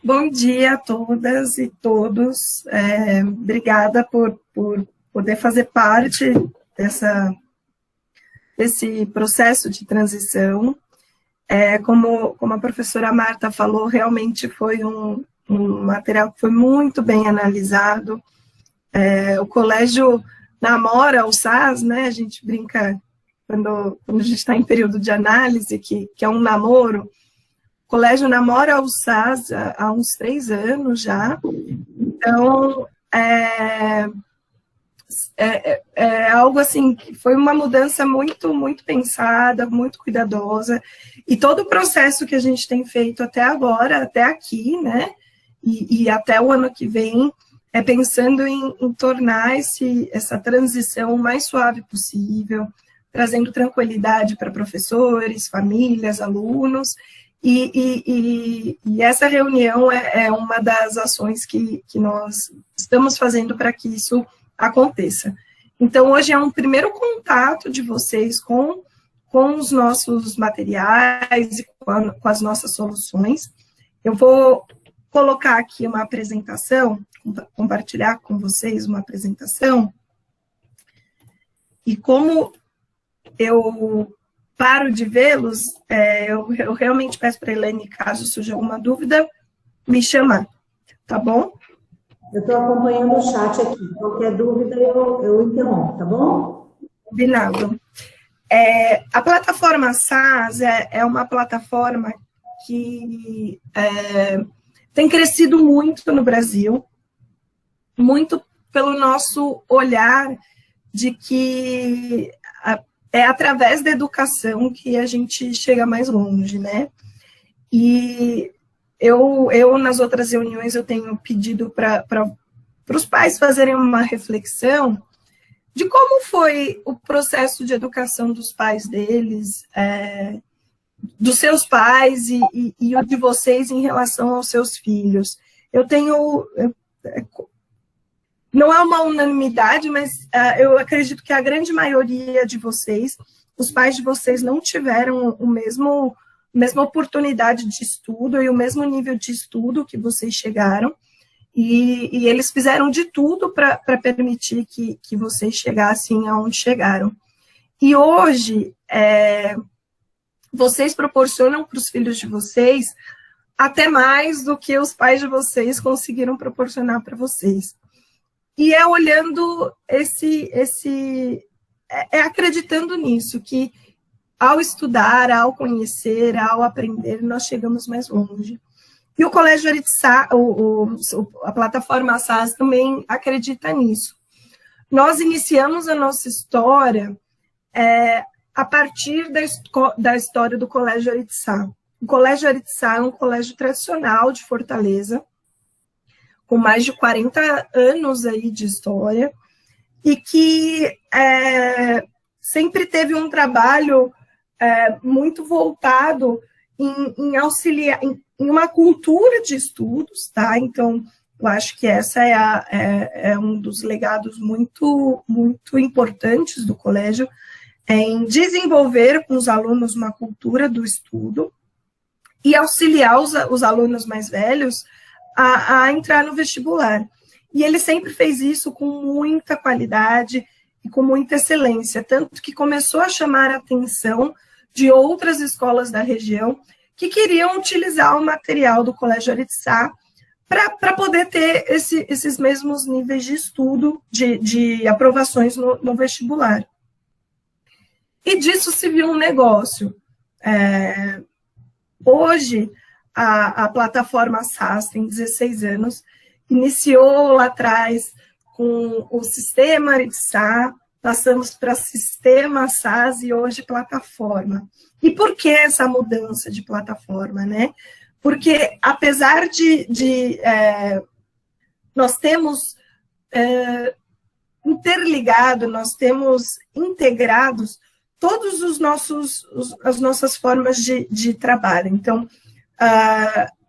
Bom dia a todas e todos. Obrigada por poder fazer parte desse processo de transição. Como a professora Marta falou, realmente foi um material que foi muito bem analisado. O colégio namora o SAS, né? A gente brinca quando a gente está em período de análise, que é um namoro. O colégio namora o SAS há uns 3 anos já. Então, é algo assim, que foi uma mudança muito, muito pensada, muito cuidadosa, e todo o processo que a gente tem feito até agora, até aqui, né, e até o ano que vem, pensando em tornar essa transição o mais suave possível, trazendo tranquilidade para professores, famílias, alunos, e essa reunião é uma das ações que nós estamos fazendo para que isso aconteça. Então, hoje é um primeiro contato de vocês com os nossos materiais e com as nossas soluções. Eu vou colocar aqui uma apresentação, compartilhar com vocês uma apresentação, e como eu paro de vê-los, eu realmente peço para a Helene, caso surja alguma dúvida, me chamar, tá bom? Eu estou acompanhando o chat aqui. Qualquer dúvida, eu interrompo, tá bom? Combinado. A plataforma SAS é uma plataforma que tem crescido muito no Brasil, muito pelo nosso olhar de que é através da educação que a gente chega mais longe, né? E eu nas outras reuniões, eu tenho pedido para os pais fazerem uma reflexão de como foi o processo de educação dos pais deles, dos seus pais e o de vocês em relação aos seus filhos. Não é uma unanimidade, mas eu acredito que a grande maioria de vocês, os pais de vocês não tiveram a mesma oportunidade de estudo e o mesmo nível de estudo que vocês chegaram, e eles fizeram de tudo para permitir que vocês chegassem aonde chegaram. E hoje, vocês proporcionam para os filhos de vocês até mais do que os pais de vocês conseguiram proporcionar para vocês. E olhando acreditando nisso, que ao estudar, ao conhecer, ao aprender, nós chegamos mais longe. E o Colégio Aritzá, a plataforma SAS também acredita nisso. Nós iniciamos a nossa história a partir da história do Colégio Aritzá. O Colégio Aritzá é um colégio tradicional de Fortaleza, com mais de 40 anos aí de história, e que sempre teve um trabalho muito voltado em auxiliar, em uma cultura de estudos, tá? Então, eu acho que essa é um dos legados muito, muito importantes do colégio, em desenvolver com os alunos uma cultura do estudo e auxiliar os alunos mais velhos a entrar no vestibular. E ele sempre fez isso com muita qualidade e com muita excelência, tanto que começou a chamar a atenção de outras escolas da região que queriam utilizar o material do Colégio Aritzá para poder ter esses mesmos níveis de estudo, de aprovações no vestibular. E disso se viu um negócio. Hoje, a plataforma SAS tem 16 anos, iniciou lá atrás com o sistema Aritzá, passamos para sistema SAS e hoje plataforma. E por que essa mudança de plataforma, né? Porque apesar de nós temos interligado, nós temos integrados todos as nossas formas de trabalho. Então,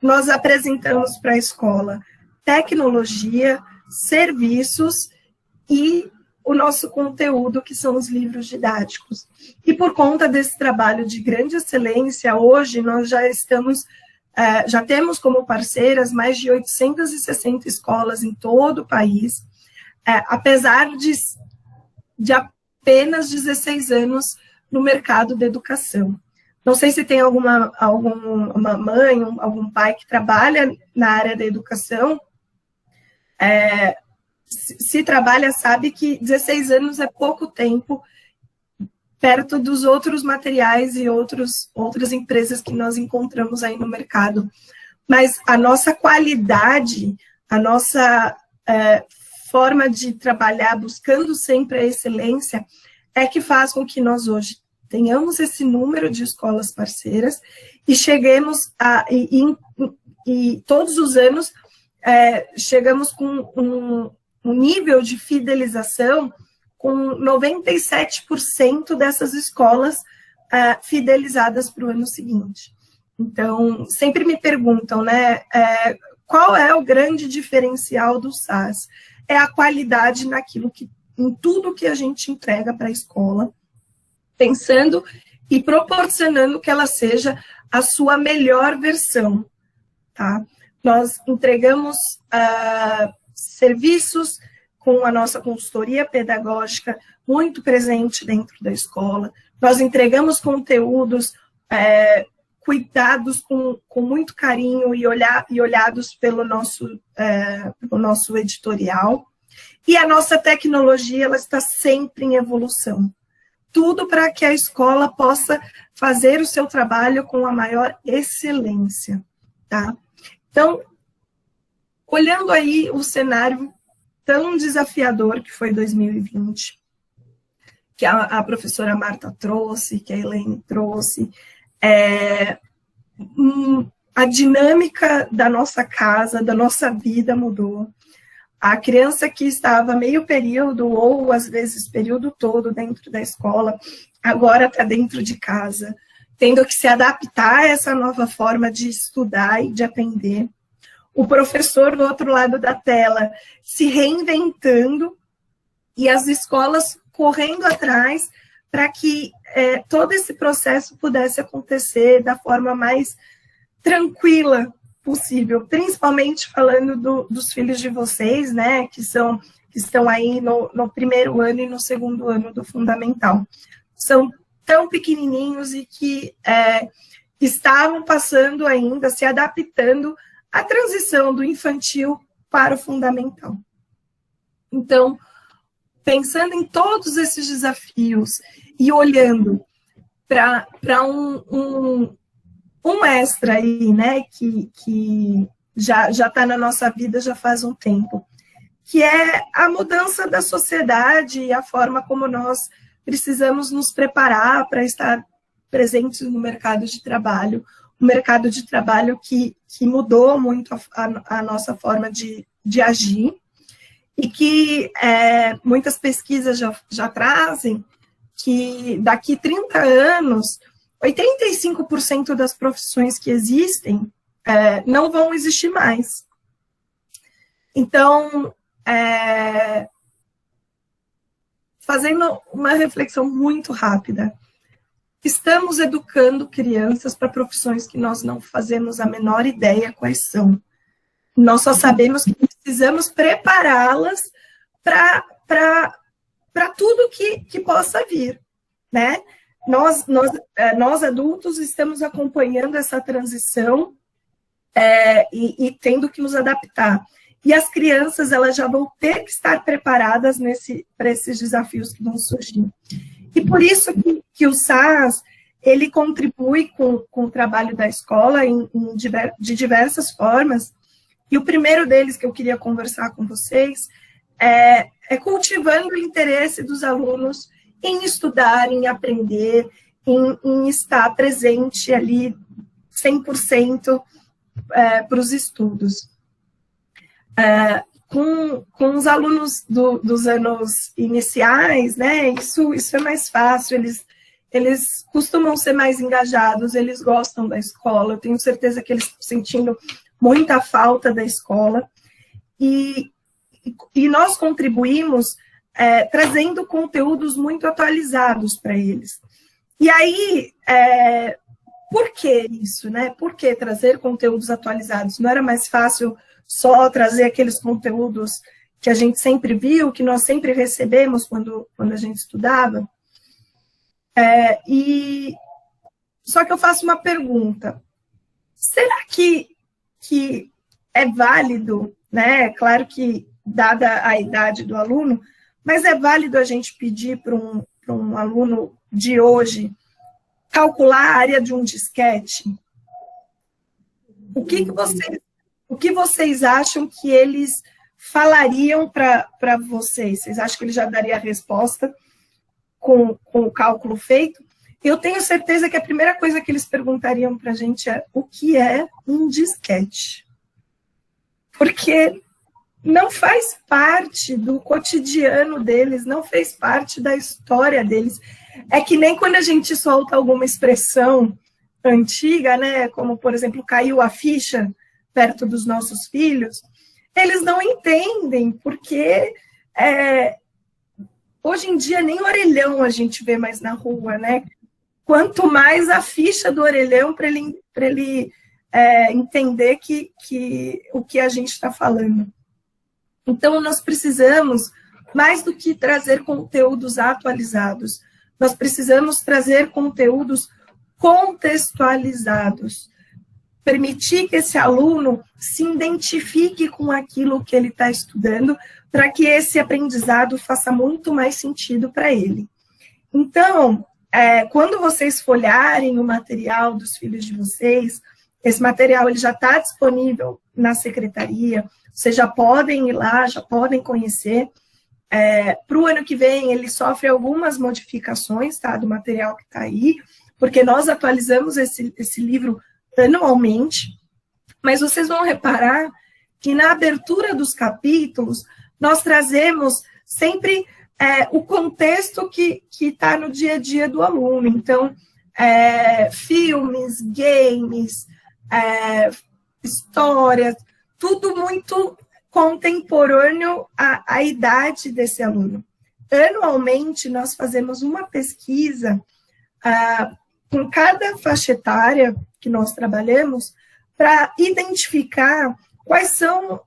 nós apresentamos para a escola tecnologia, serviços e o nosso conteúdo, que são os livros didáticos. E por conta desse trabalho de grande excelência, hoje nós já estamos já temos como parceiras mais de 860 escolas em todo o país, apesar de apenas 16 anos no mercado da educação. Não sei se tem alguma mãe, algum pai que trabalha na área da educação, se trabalha, sabe que 16 anos é pouco tempo perto dos outros materiais e outras empresas que nós encontramos aí no mercado. Mas a nossa qualidade, a nossa forma de trabalhar, buscando sempre a excelência, é que faz com que nós hoje tenhamos esse número de escolas parceiras e cheguemos e todos os anos chegamos com um nível de fidelização com 97% dessas escolas fidelizadas para o ano seguinte. Então, sempre me perguntam, né, qual é o grande diferencial do SAS? É a qualidade em tudo que a gente entrega para a escola, pensando e proporcionando que ela seja a sua melhor versão, tá? Nós entregamos serviços com a nossa consultoria pedagógica muito presente dentro da escola. Nós entregamos conteúdos cuidados com muito carinho e olhados pelo nosso editorial. E a nossa tecnologia ela está sempre em evolução. Tudo para que a escola possa fazer o seu trabalho com a maior excelência, tá? Então, olhando aí o cenário tão desafiador que foi 2020, que a professora Marta trouxe, que a Elaine trouxe, a dinâmica da nossa casa, da nossa vida mudou. A criança que estava meio período, ou às vezes período todo dentro da escola, agora está dentro de casa, tendo que se adaptar a essa nova forma de estudar e de aprender. O professor do outro lado da tela se reinventando e as escolas correndo atrás para que todo esse processo pudesse acontecer da forma mais tranquila possível, principalmente falando dos filhos de vocês, né, que estão aí no primeiro ano e no segundo ano do fundamental. São tão pequenininhos e que estavam passando ainda, se adaptando à transição do infantil para o fundamental. Então, pensando em todos esses desafios e olhando para um extra aí, né, que já está na nossa vida já faz um tempo, que é a mudança da sociedade e a forma como nós precisamos nos preparar para estar presentes no mercado de trabalho, um mercado de trabalho que mudou muito a nossa forma de agir, e que muitas pesquisas já trazem que daqui 30 anos, 85% das profissões que existem não vão existir mais. Então, fazendo uma reflexão muito rápida, estamos educando crianças para profissões que nós não fazemos a menor ideia quais são. Nós só sabemos que precisamos prepará-las para tudo que possa vir, né? Nós adultos estamos acompanhando essa transição e tendo que nos adaptar. E as crianças elas já vão ter que estar preparadas para esses desafios que vão surgir. E por isso que o SAS ele contribui com o trabalho da escola de diversas formas. E o primeiro deles que eu queria conversar com vocês é cultivando o interesse dos alunos em estudar, em aprender, em estar presente ali 100% para os estudos. Com os alunos dos anos iniciais, né, isso é mais fácil, eles costumam ser mais engajados, eles gostam da escola, eu tenho certeza que eles estão sentindo muita falta da escola, e nós contribuímos trazendo conteúdos muito atualizados para eles. E aí, Por que isso, né? Por que trazer conteúdos atualizados? Não era mais fácil só trazer aqueles conteúdos que a gente sempre viu, que nós sempre recebemos quando a gente estudava? Só que eu faço uma pergunta. Será que é válido, né? Claro que, dada a idade do aluno, mas é válido a gente pedir para um aluno de hoje calcular a área de um disquete? O que vocês acham que eles falariam para vocês? Vocês acham que ele já daria a resposta com o cálculo feito? Eu tenho certeza que a primeira coisa que eles perguntariam para a gente é o que é um disquete? Porque não faz parte do cotidiano deles, não fez parte da história deles. É que nem quando a gente solta alguma expressão antiga, né, como, por exemplo, caiu a ficha perto dos nossos filhos, eles não entendem, porque hoje em dia nem orelhão a gente vê mais na rua, né? Quanto mais a ficha do orelhão para ele entender o que a gente está falando. Então, nós precisamos, mais do que trazer conteúdos atualizados, nós precisamos trazer conteúdos contextualizados, permitir que esse aluno se identifique com aquilo que ele está estudando, para que esse aprendizado faça muito mais sentido para ele. Então, quando vocês folharem o material dos filhos de vocês, esse material ele já está disponível na secretaria, vocês já podem ir lá, já podem conhecer. Para o ano que vem, ele sofre algumas modificações, tá, do material que está aí, porque nós atualizamos esse livro anualmente, mas vocês vão reparar que na abertura dos capítulos, nós trazemos sempre o contexto que está no dia a dia do aluno. Então, filmes, games, histórias, tudo muito contemporâneo à idade desse aluno. Anualmente, nós fazemos uma pesquisa com cada faixa etária que nós trabalhamos para identificar quais são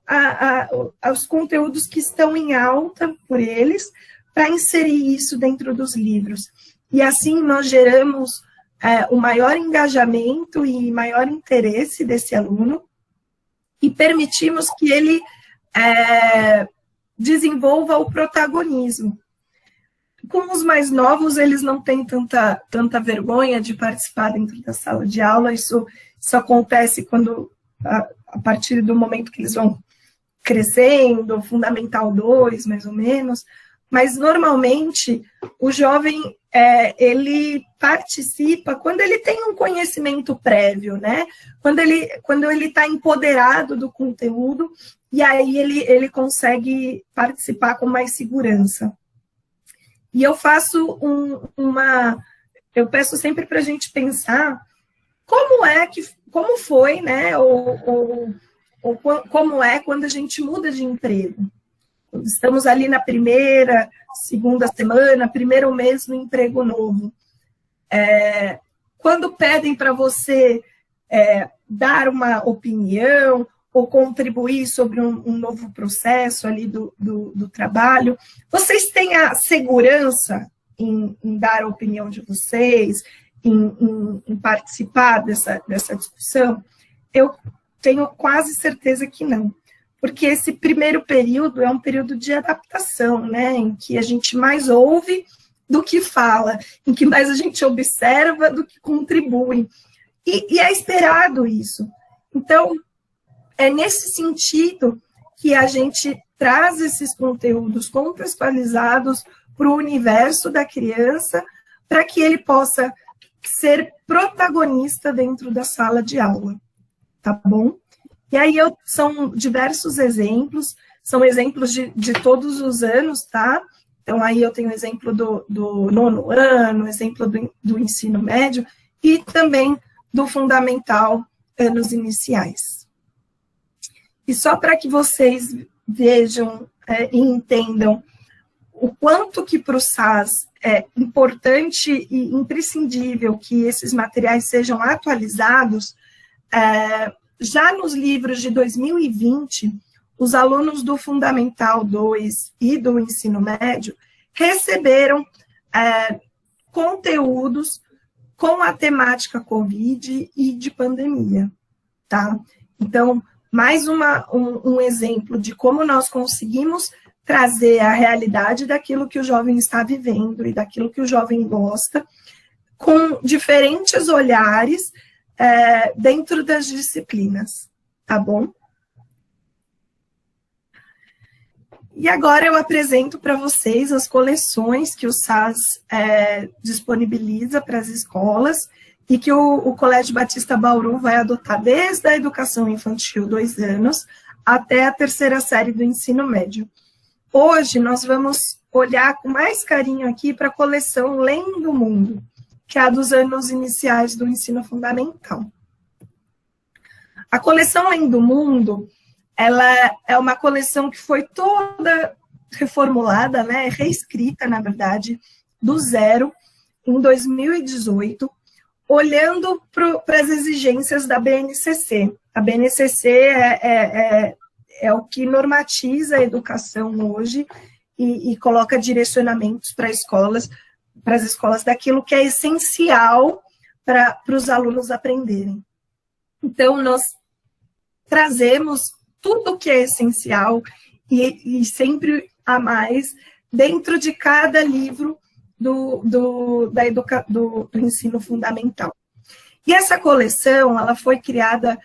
os conteúdos que estão em alta por eles, para inserir isso dentro dos livros. E assim nós geramos o maior engajamento e maior interesse desse aluno e permitimos que ele desenvolva o protagonismo. Com os mais novos, eles não têm tanta vergonha de participar dentro da sala de aula, isso acontece a partir do momento que eles vão crescendo, Fundamental 2, mais ou menos, mas normalmente o jovem, ele participa quando ele tem um conhecimento prévio, né? Quando ele está empoderado do conteúdo, e aí ele consegue participar com mais segurança. E eu faço eu peço sempre para a gente pensar como foi, né? Ou como é quando a gente muda de emprego. Estamos ali na primeira, segunda semana, primeiro mês no emprego novo. Quando pedem para você dar uma opinião ou contribuir sobre um novo processo ali do trabalho, vocês têm a segurança em dar a opinião de vocês, em participar dessa discussão? Eu tenho quase certeza que não, porque esse primeiro período é um período de adaptação, né, em que a gente mais ouve do que fala, em que mais a gente observa do que contribui, e é esperado isso. Então, é nesse sentido que a gente traz esses conteúdos contextualizados para o universo da criança, para que ele possa ser protagonista dentro da sala de aula, tá bom? E aí são diversos exemplos, são exemplos de todos os anos, tá? Então aí eu tenho exemplo do 9º ano, exemplo do ensino médio e também do fundamental, anos iniciais. E só para que vocês vejam e entendam o quanto que para o SAS importante e imprescindível que esses materiais sejam atualizados, já nos livros de 2020, os alunos do Fundamental 2 e do ensino médio receberam conteúdos com a temática Covid e de pandemia, tá? Então, mais um exemplo de como nós conseguimos trazer a realidade daquilo que o jovem está vivendo e daquilo que o jovem gosta, com diferentes olhares dentro das disciplinas, tá bom? E agora eu apresento para vocês as coleções que o SAS disponibiliza para as escolas e que o Colégio Batista Bauru vai adotar desde a educação infantil 2 anos até a 3ª série do ensino médio. Hoje nós vamos olhar com mais carinho aqui para a coleção Lendo o Mundo, que é a dos anos iniciais do ensino fundamental. A coleção Lendo o Mundo, ela é uma coleção que foi toda reformulada, né, reescrita, na verdade, do zero, em 2018, olhando para as exigências da BNCC. A BNCC é o que normatiza a educação hoje e coloca direcionamentos para as escolas daquilo que é essencial para os alunos aprenderem. Então, nós trazemos tudo que é essencial e sempre a mais dentro de cada livro do ensino fundamental. E essa coleção, ela foi criada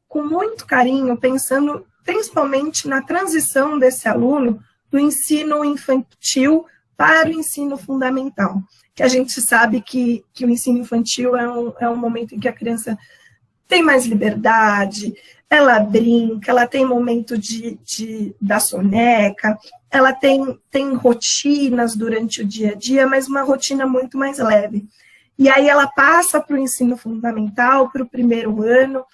com muito carinho, pensando principalmente na transição desse aluno do ensino infantil para o ensino fundamental, que a gente sabe que o ensino infantil é um momento em que a criança tem mais liberdade, ela brinca, ela tem momento da soneca, ela tem rotinas durante o dia a dia, mas uma rotina muito mais leve. E aí ela passa para o ensino fundamental, para o 1º ano,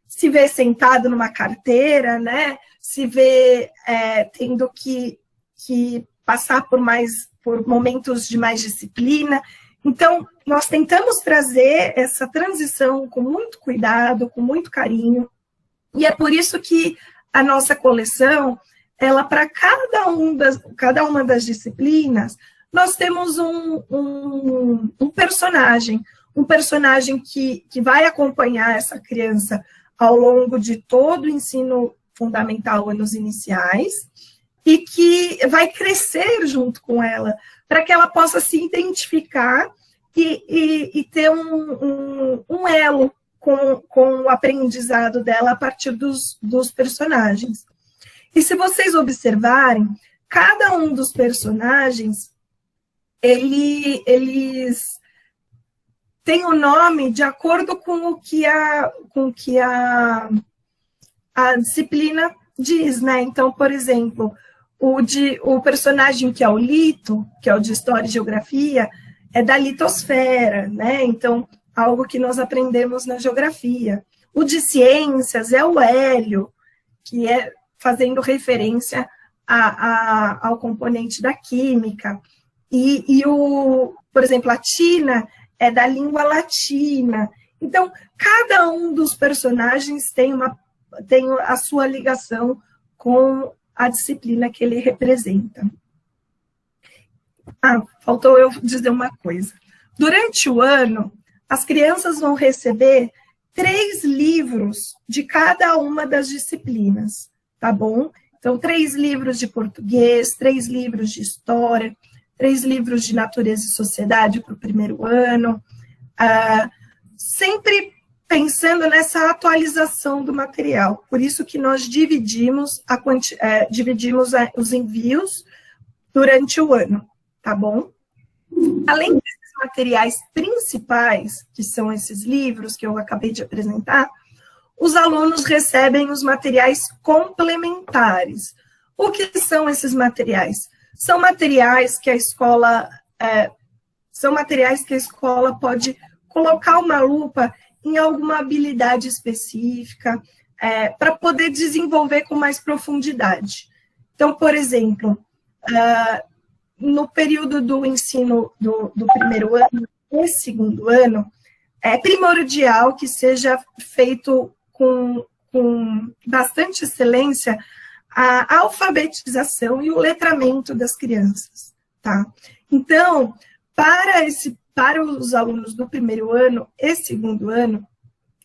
se vê sentado numa carteira, né? Se vê tendo que passar por momentos de mais disciplina. Então, nós tentamos trazer essa transição com muito cuidado, com muito carinho, e é por isso que a nossa coleção, ela para cada uma das disciplinas, nós temos um personagem que vai acompanhar essa criança ao longo de todo o ensino fundamental, anos iniciais, e que vai crescer junto com ela, para que ela possa se identificar e ter um elo com o aprendizado dela a partir dos personagens. E se vocês observarem, cada um dos personagens, eles têm o nome de acordo com o que a disciplina diz, né? Então, por exemplo, o personagem que é o Lito, que é o de História e Geografia, é da litosfera, né? Então, algo que nós aprendemos na geografia. O de Ciências é o Hélio, que é fazendo referência ao componente da química. Por exemplo, a Tina é da língua latina. Então, cada um dos personagens tem a sua ligação com a disciplina que ele representa. Faltou eu dizer uma coisa. Durante o ano, as crianças vão receber 3 livros de cada uma das disciplinas, tá bom? Então, 3 livros de português, 3 livros de história, 3 livros de natureza e sociedade para o 1º ano, sempre pensando nessa atualização do material. Por isso que nós dividimos os envios durante o ano, tá bom? Além desses materiais principais, que são esses livros que eu acabei de apresentar, os alunos recebem os materiais complementares. O que são esses materiais? São materiais que a escola pode colocar uma lupa em alguma habilidade específica, para poder desenvolver com mais profundidade. Então, por exemplo, no período do ensino do primeiro ano e segundo ano, é primordial que seja feito com bastante excelência a alfabetização e o letramento das crianças, tá? Então, para os alunos do primeiro ano e segundo ano,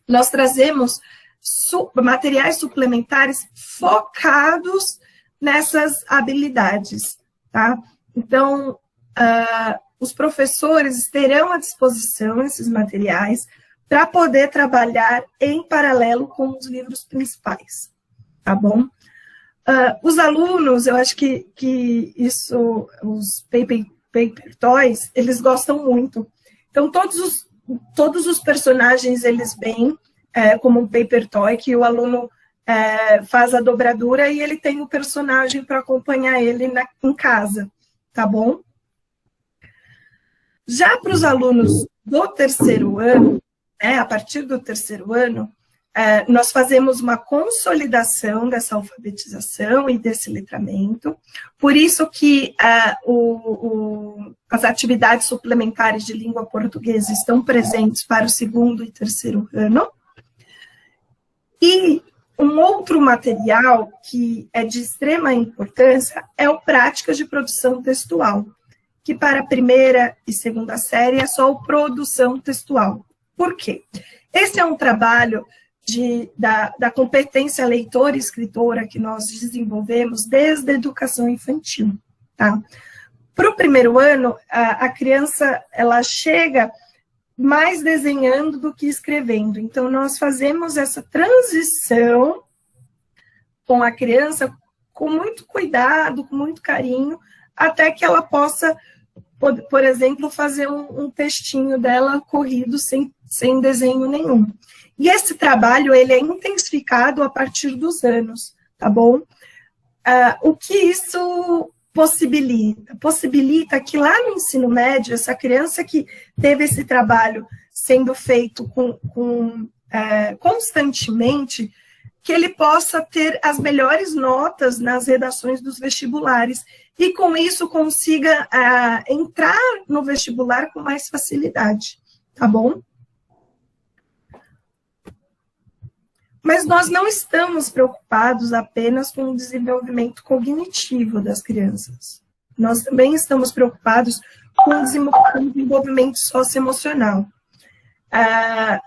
nós trazemos materiais suplementares focados nessas habilidades, tá? Então, os professores terão à disposição esses materiais para poder trabalhar em paralelo com os livros principais, tá bom? Os alunos, eu acho que isso, os paper toys, eles gostam muito. Então, todos os personagens, eles vêm como um paper toy, que o aluno faz a dobradura e ele tem o personagem para acompanhar ele em casa, tá bom? Já para os alunos do terceiro ano, a partir do terceiro ano, nós fazemos uma consolidação dessa alfabetização e desse letramento, por isso que as atividades suplementares de língua portuguesa estão presentes para o segundo e terceiro ano. E um outro material que é de extrema importância é o Práticas de Produção Textual, que para a primeira e segunda série é só o Produção Textual. Por quê? Esse é um trabalho da competência leitora e escritora que nós desenvolvemos desde a educação infantil, tá? Para o primeiro ano, a criança, ela chega mais desenhando do que escrevendo. Então, nós fazemos essa transição com a criança com muito cuidado, com muito carinho, até que ela possa, por exemplo, fazer um textinho dela corrido sem desenho nenhum. E esse trabalho, ele é intensificado a partir dos anos, tá bom? O que isso possibilita? Possibilita que lá no ensino médio, essa criança que teve esse trabalho sendo feito constantemente, que ele possa ter as melhores notas nas redações dos vestibulares e, com isso, consiga entrar no vestibular com mais facilidade, tá bom? Mas nós não estamos preocupados apenas com o desenvolvimento cognitivo das crianças. Nós também estamos preocupados com o desenvolvimento socioemocional. A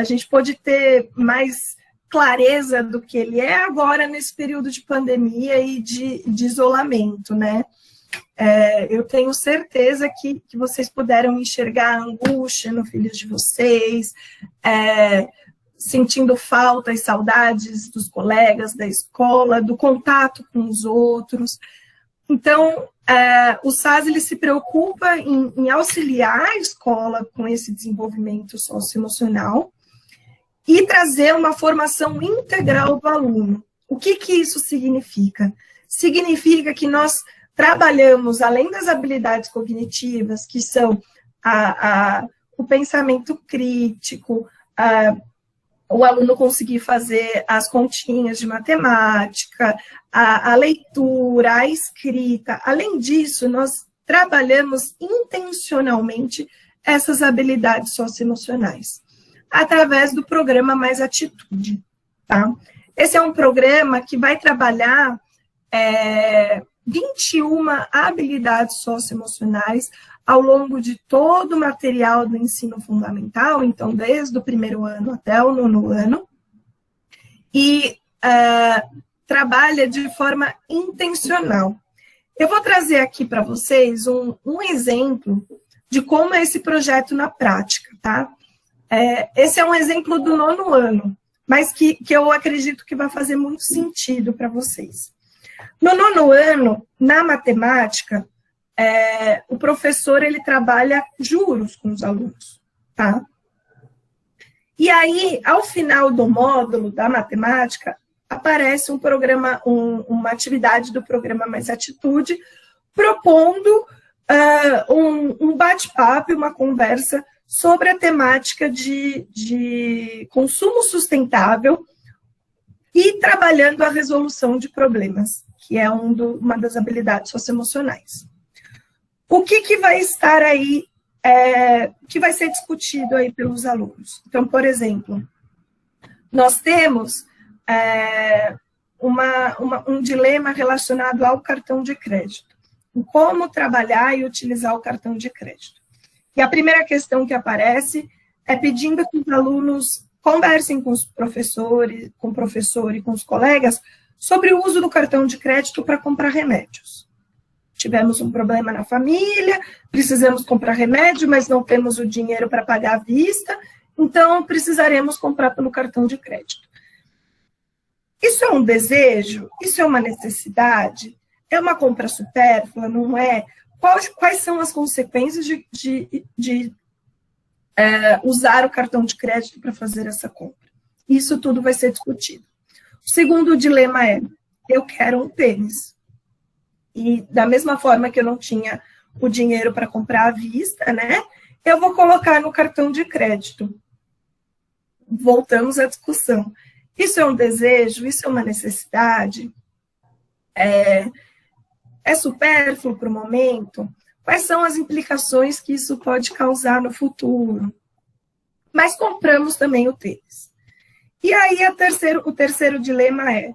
gente pode ter mais clareza do que ele é agora nesse período de pandemia e de isolamento, né? Eu tenho certeza que vocês puderam enxergar a angústia no filho de vocês, sentindo falta e saudades dos colegas da escola, do contato com os outros. Então, o SAS ele se preocupa em auxiliar a escola com esse desenvolvimento socioemocional e trazer uma formação integral do aluno. O que isso significa? Significa que nós trabalhamos, além das habilidades cognitivas, que são o pensamento crítico, o aluno conseguir fazer as continhas de matemática, a leitura, a escrita. Além disso, nós trabalhamos intencionalmente essas habilidades socioemocionais, através do programa Mais Atitude, tá? Esse é um programa que vai trabalhar 21 habilidades socioemocionais ao longo de todo o material do ensino fundamental, então desde o primeiro ano até o 9º ano, e trabalha de forma intencional. Eu vou trazer aqui para vocês um exemplo de como é esse projeto na prática, tá? Esse é um exemplo do 9º ano, mas que eu acredito que vai fazer muito sentido para vocês. No 9º ano, na matemática, o professor ele trabalha juros com os alunos, tá? E aí, ao final do módulo da matemática, aparece um programa, uma atividade do programa Mais Atitude, propondo um bate-papo e uma conversa sobre a temática de consumo sustentável e trabalhando a resolução de problemas, que é uma das habilidades socioemocionais. O que vai estar aí, que vai ser discutido aí pelos alunos? Então, por exemplo, nós temos um dilema relacionado ao cartão de crédito, em como trabalhar e utilizar o cartão de crédito. E a primeira questão que aparece é pedindo que os alunos conversem com os professores, com o professor e com os colegas sobre o uso do cartão de crédito para comprar remédios. Tivemos um problema na família, precisamos comprar remédio, mas não temos o dinheiro para pagar à vista, então precisaremos comprar pelo cartão de crédito. Isso é um desejo? Isso é uma necessidade? É uma compra supérflua? Não é? Quais são as consequências de usar o cartão de crédito para fazer essa compra? Isso tudo vai ser discutido. O segundo dilema é, eu quero um tênis. E da mesma forma que eu não tinha o dinheiro para comprar à vista, né? Eu vou colocar no cartão de crédito. Voltamos à discussão. Isso é um desejo? Isso é uma necessidade? É supérfluo para o momento? Quais são as implicações que isso pode causar no futuro? Mas compramos também o tênis. E aí o terceiro dilema é,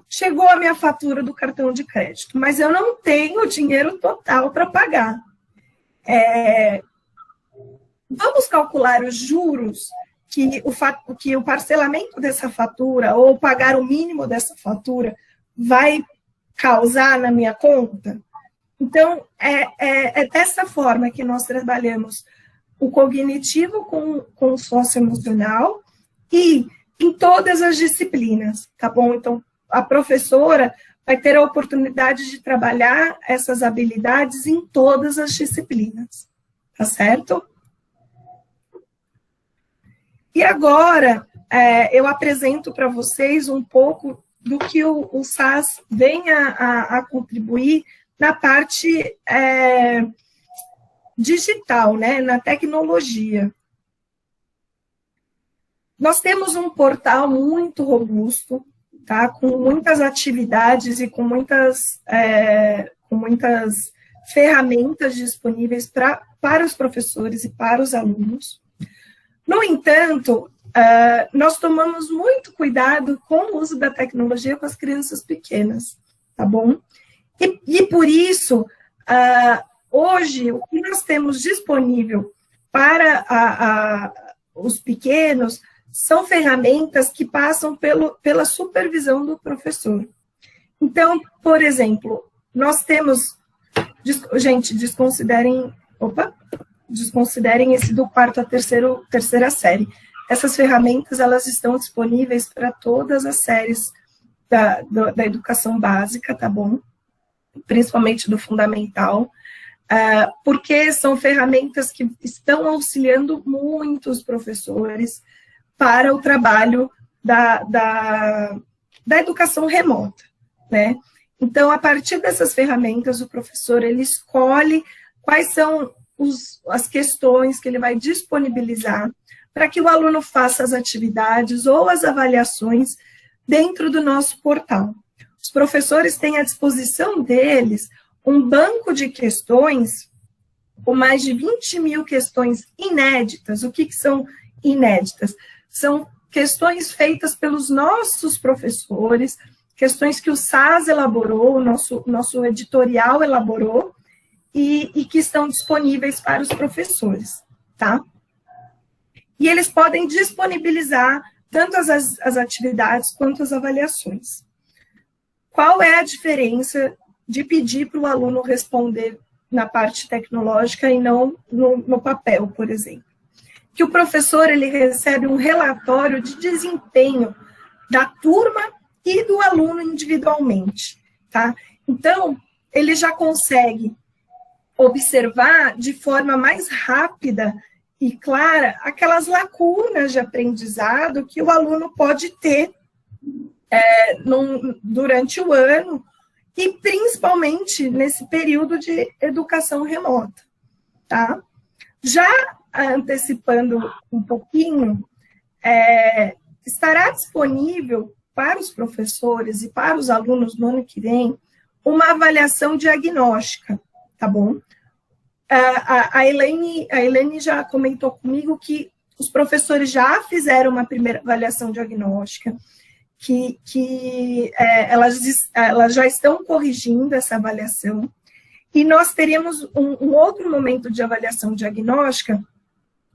chegou a minha fatura do cartão de crédito, mas eu não tenho o dinheiro total para pagar. Vamos calcular os juros que o parcelamento dessa fatura ou pagar o mínimo dessa fatura vai causar na minha conta? Então, é dessa forma que nós trabalhamos o cognitivo com o socioemocional e em todas as disciplinas, tá bom? Então, a professora vai ter a oportunidade de trabalhar essas habilidades em todas as disciplinas, tá certo? E agora, eu apresento para vocês um pouco do que o SAS vem a contribuir na parte digital, né, na tecnologia. Nós temos um portal muito robusto, tá, com muitas atividades e com muitas ferramentas disponíveis para os professores e para os alunos. No entanto, nós tomamos muito cuidado com o uso da tecnologia com as crianças pequenas, tá bom? E por isso, hoje, o que nós temos disponível para os pequenos são ferramentas que passam pela supervisão do professor. Então, por exemplo, nós temos... Gente, desconsiderem esse do quarto a terceira série. Essas ferramentas, elas estão disponíveis para todas as séries da educação básica, tá bom? Principalmente do fundamental, porque são ferramentas que estão auxiliando muitos professores para o trabalho da educação remota, né? Então, a partir dessas ferramentas, o professor, ele escolhe quais são as questões que ele vai disponibilizar para que o aluno faça as atividades ou as avaliações dentro do nosso portal. Os professores têm à disposição deles um banco de questões com mais de 20 mil questões inéditas. O que são inéditas? São questões feitas pelos nossos professores, questões que o SAS elaborou, o nosso editorial elaborou, e que estão disponíveis para os professores, tá? E eles podem disponibilizar tanto as atividades quanto as avaliações. Qual é a diferença de pedir para o aluno responder na parte tecnológica e não no papel, por exemplo? Que o professor, ele recebe um relatório de desempenho da turma e do aluno individualmente, tá? Então, ele já consegue observar de forma mais rápida e clara aquelas lacunas de aprendizado que o aluno pode ter durante o ano e principalmente nesse período de educação remota, tá? Já antecipando um pouquinho, estará disponível para os professores e para os alunos no ano que vem uma avaliação diagnóstica, tá bom? A Elaine já comentou comigo que os professores já fizeram uma primeira avaliação diagnóstica, que elas já estão corrigindo essa avaliação, e nós teríamos um outro momento de avaliação diagnóstica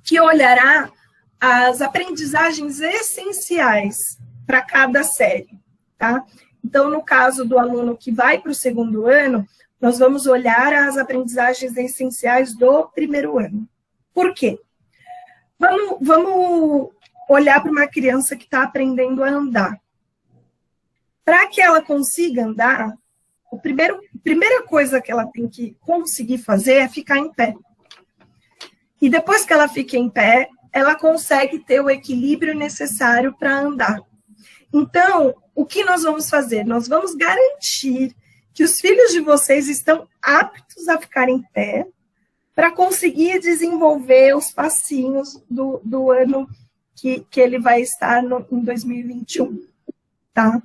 que olhará as aprendizagens essenciais para cada série, tá? Então, no caso do aluno que vai para o segundo ano, nós vamos olhar as aprendizagens essenciais do primeiro ano. Por quê? Vamos olhar para uma criança que está aprendendo a andar. Para que ela consiga andar, a primeira coisa que ela tem que conseguir fazer é ficar em pé. E depois que ela fica em pé, ela consegue ter o equilíbrio necessário para andar. Então, o que nós vamos fazer? Nós vamos garantir que os filhos de vocês estão aptos a ficar em pé para conseguir desenvolver os passinhos do ano que ele vai estar em 2021, tá?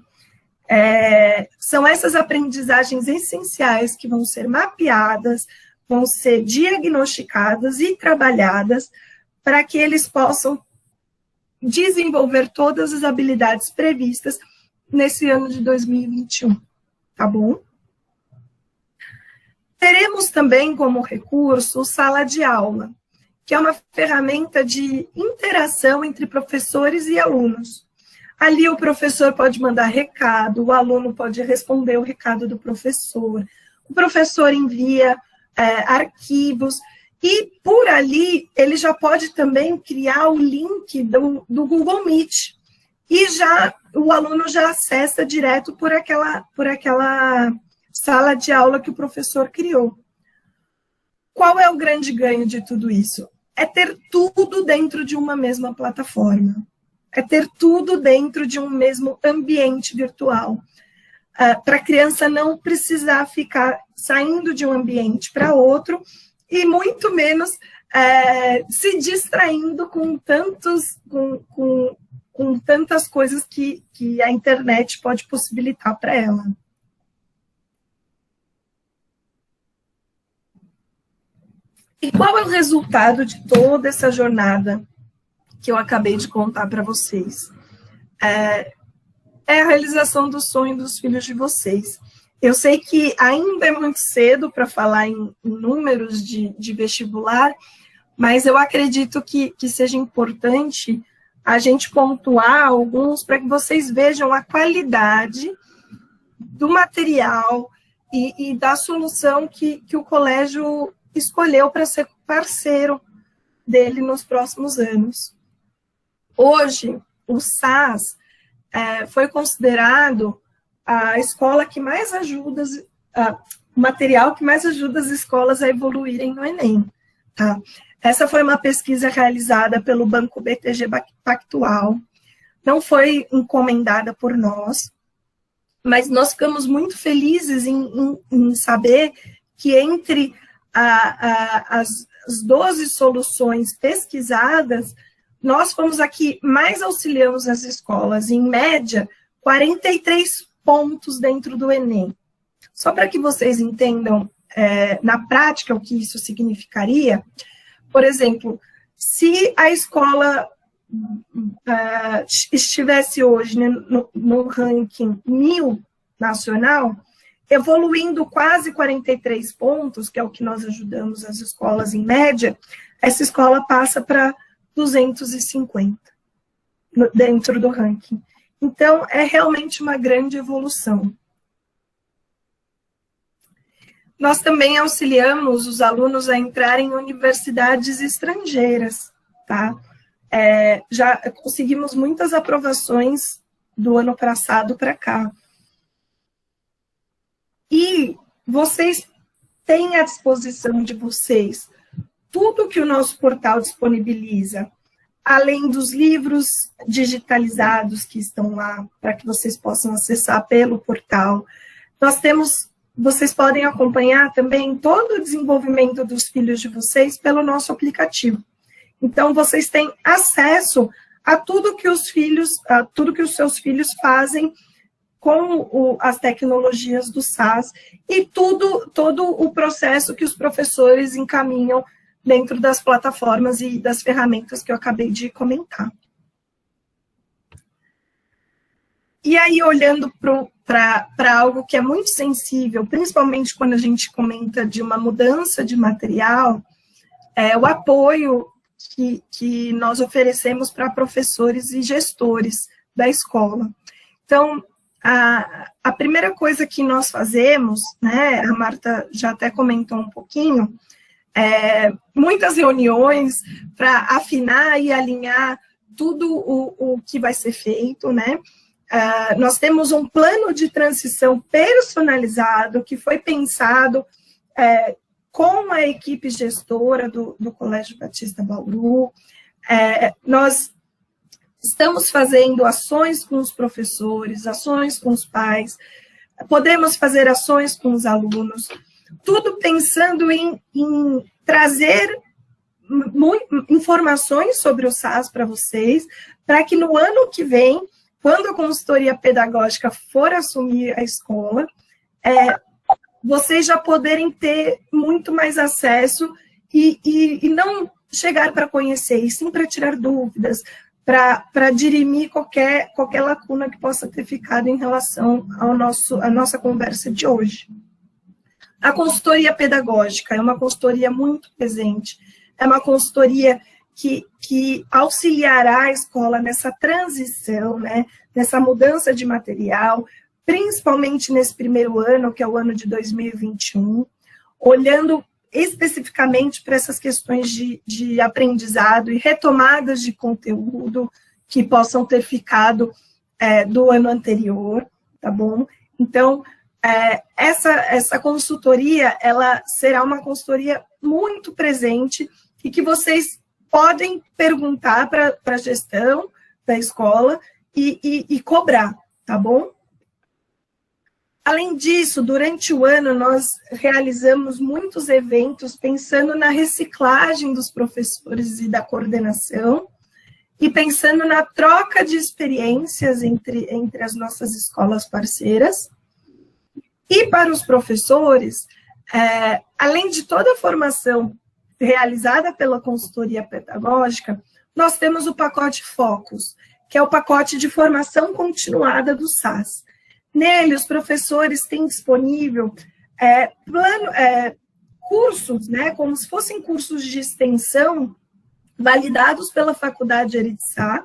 São essas aprendizagens essenciais que vão ser mapeadas, vão ser diagnosticadas e trabalhadas para que eles possam desenvolver todas as habilidades previstas nesse ano de 2021, tá bom? Teremos também como recurso o Sala de Aula, que é uma ferramenta de interação entre professores e alunos. Ali o professor pode mandar recado, o aluno pode responder o recado do professor, o professor envia arquivos, e por ali ele já pode também criar o link do Google Meet, e o aluno já acessa direto por aquela sala de aula que o professor criou. Qual é o grande ganho de tudo isso? É ter tudo dentro de uma mesma plataforma. É ter tudo dentro de um mesmo ambiente virtual. Para a criança não precisar ficar saindo de um ambiente para outro e muito menos se distraindo com tantas coisas que a internet pode possibilitar para ela. E qual é o resultado de toda essa jornada que eu acabei de contar para vocês? É a realização do sonho dos filhos de vocês. Eu sei que ainda é muito cedo para falar em números de vestibular, mas eu acredito que seja importante a gente pontuar alguns para que vocês vejam a qualidade do material e da solução que o colégio escolheu para ser parceiro dele nos próximos anos. Hoje, o SAS foi considerado a escola que mais ajuda, o material que mais ajuda as escolas a evoluírem no Enem. Tá? Essa foi uma pesquisa realizada pelo Banco BTG Pactual, não foi encomendada por nós, mas nós ficamos muito felizes em saber que entre as 12 soluções pesquisadas, nós fomos aqui mais auxiliamos as escolas, em média, 43 pontos dentro do Enem. Só para que vocês entendam, na prática, o que isso significaria, por exemplo, se a escola estivesse hoje, né, no ranking 1000 nacional, evoluindo quase 43 pontos, que é o que nós ajudamos as escolas em média, essa escola passa para 250 dentro do ranking. Então, é realmente uma grande evolução. Nós também auxiliamos os alunos a entrarem em universidades estrangeiras, tá? Já conseguimos muitas aprovações do ano passado para cá. E vocês têm à disposição de vocês tudo que o nosso portal disponibiliza, além dos livros digitalizados que estão lá, para que vocês possam acessar pelo portal. Vocês podem acompanhar também todo o desenvolvimento dos filhos de vocês pelo nosso aplicativo. Então, vocês têm acesso a tudo que os seus filhos fazem com as tecnologias do SAS e todo o processo que os professores encaminham dentro das plataformas e das ferramentas que eu acabei de comentar. E aí, olhando para algo que é muito sensível, principalmente quando a gente comenta de uma mudança de material, é o apoio que nós oferecemos para professores e gestores da escola. Então, a primeira coisa que nós fazemos, né, a Marta já até comentou um pouquinho, muitas reuniões para afinar e alinhar tudo o que vai ser feito, né? Nós temos um plano de transição personalizado que foi pensado com a equipe gestora do Colégio Batista Bauru. Nós estamos fazendo ações com os professores, ações com os pais, podemos fazer ações com os alunos, tudo pensando em trazer informações sobre o SAS para vocês, para que no ano que vem, quando a consultoria pedagógica for assumir a escola, vocês já poderem ter muito mais acesso e não chegar para conhecer, e sim para tirar dúvidas, para dirimir qualquer lacuna que possa ter ficado em relação à nossa conversa de hoje. A consultoria pedagógica é uma consultoria muito presente, é uma consultoria que auxiliará a escola nessa transição, né, nessa mudança de material, principalmente nesse primeiro ano, que é o ano de 2021, olhando especificamente para essas questões de aprendizado e retomadas de conteúdo que possam ter ficado do ano anterior, tá bom? Então, essa consultoria, ela será uma consultoria muito presente e que vocês podem perguntar para a gestão da escola e cobrar, tá bom? Além disso, durante o ano, nós realizamos muitos eventos pensando na reciclagem dos professores e da coordenação e pensando na troca de experiências entre as nossas escolas parceiras. E para os professores, além de toda a formação realizada pela consultoria pedagógica, nós temos o pacote Focus, que é o pacote de formação continuada do SAS. Nele, os professores têm disponível cursos, né, como se fossem cursos de extensão validados pela Faculdade Eritçá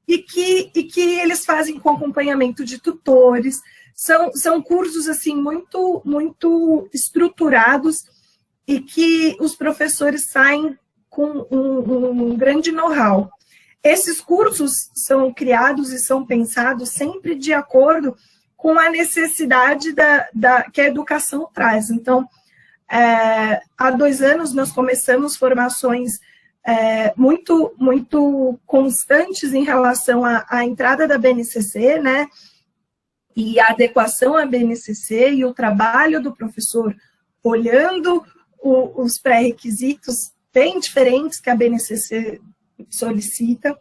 e que eles fazem com acompanhamento de tutores. São cursos assim muito, muito estruturados e que os professores saem com um grande know-how. Esses cursos são criados e são pensados sempre de acordo com a necessidade que a educação traz. Então, há 2 anos nós começamos formações muito, muito constantes em relação à entrada da BNCC, né, e a adequação à BNCC e o trabalho do professor olhando os pré-requisitos bem diferentes que a BNCC solicita.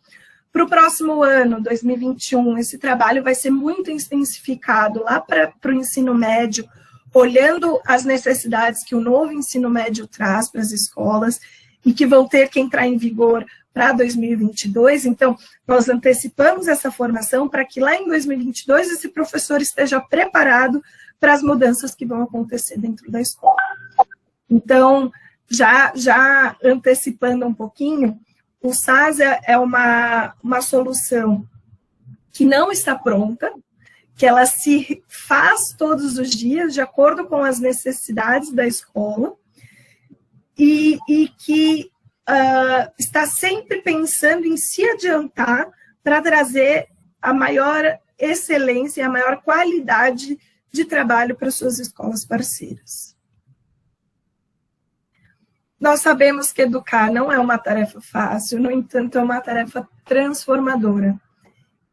Para o próximo ano, 2021, esse trabalho vai ser muito intensificado lá para o ensino médio, olhando as necessidades que o novo ensino médio traz para as escolas e que vão ter que entrar em vigor para 2022. Então, nós antecipamos essa formação para que lá em 2022 esse professor esteja preparado para as mudanças que vão acontecer dentro da escola. Então, já antecipando um pouquinho, o SAS é uma solução que não está pronta, que ela se faz todos os dias de acordo com as necessidades da escola e que está sempre pensando em se adiantar para trazer a maior excelência e a maior qualidade de trabalho para suas escolas parceiras. Nós sabemos que educar não é uma tarefa fácil, no entanto, é uma tarefa transformadora.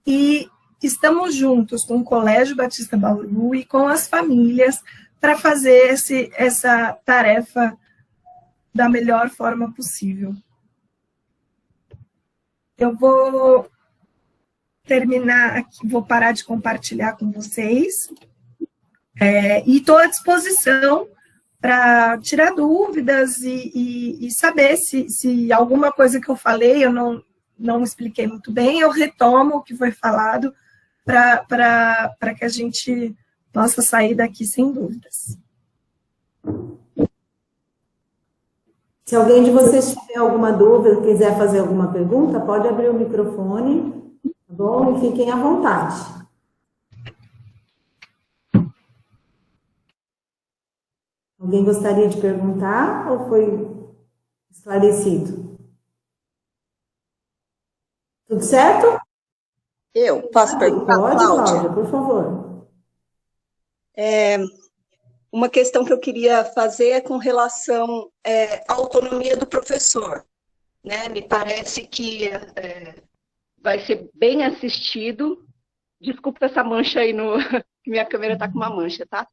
E estamos juntos com o Colégio Batista Bauru e com as famílias para fazer essa tarefa da melhor forma possível. eu vou terminar aqui, vou parar de compartilhar com vocês, e estou à disposição para tirar dúvidas e saber se alguma coisa que eu falei eu não expliquei muito bem, eu retomo o que foi falado para que a gente possa sair daqui sem dúvidas. Se alguém de vocês tiver alguma dúvida, quiser fazer alguma pergunta, pode abrir o microfone, tá bom? E fiquem à vontade. Alguém gostaria de perguntar ou foi esclarecido? Tudo certo? Eu posso perguntar, Pode, Cláudia? por favor. Uma questão que eu queria fazer é com relação à autonomia do professor, né? Me parece que vai ser bem assistido. Desculpa essa mancha aí minha câmera está com uma mancha, tá?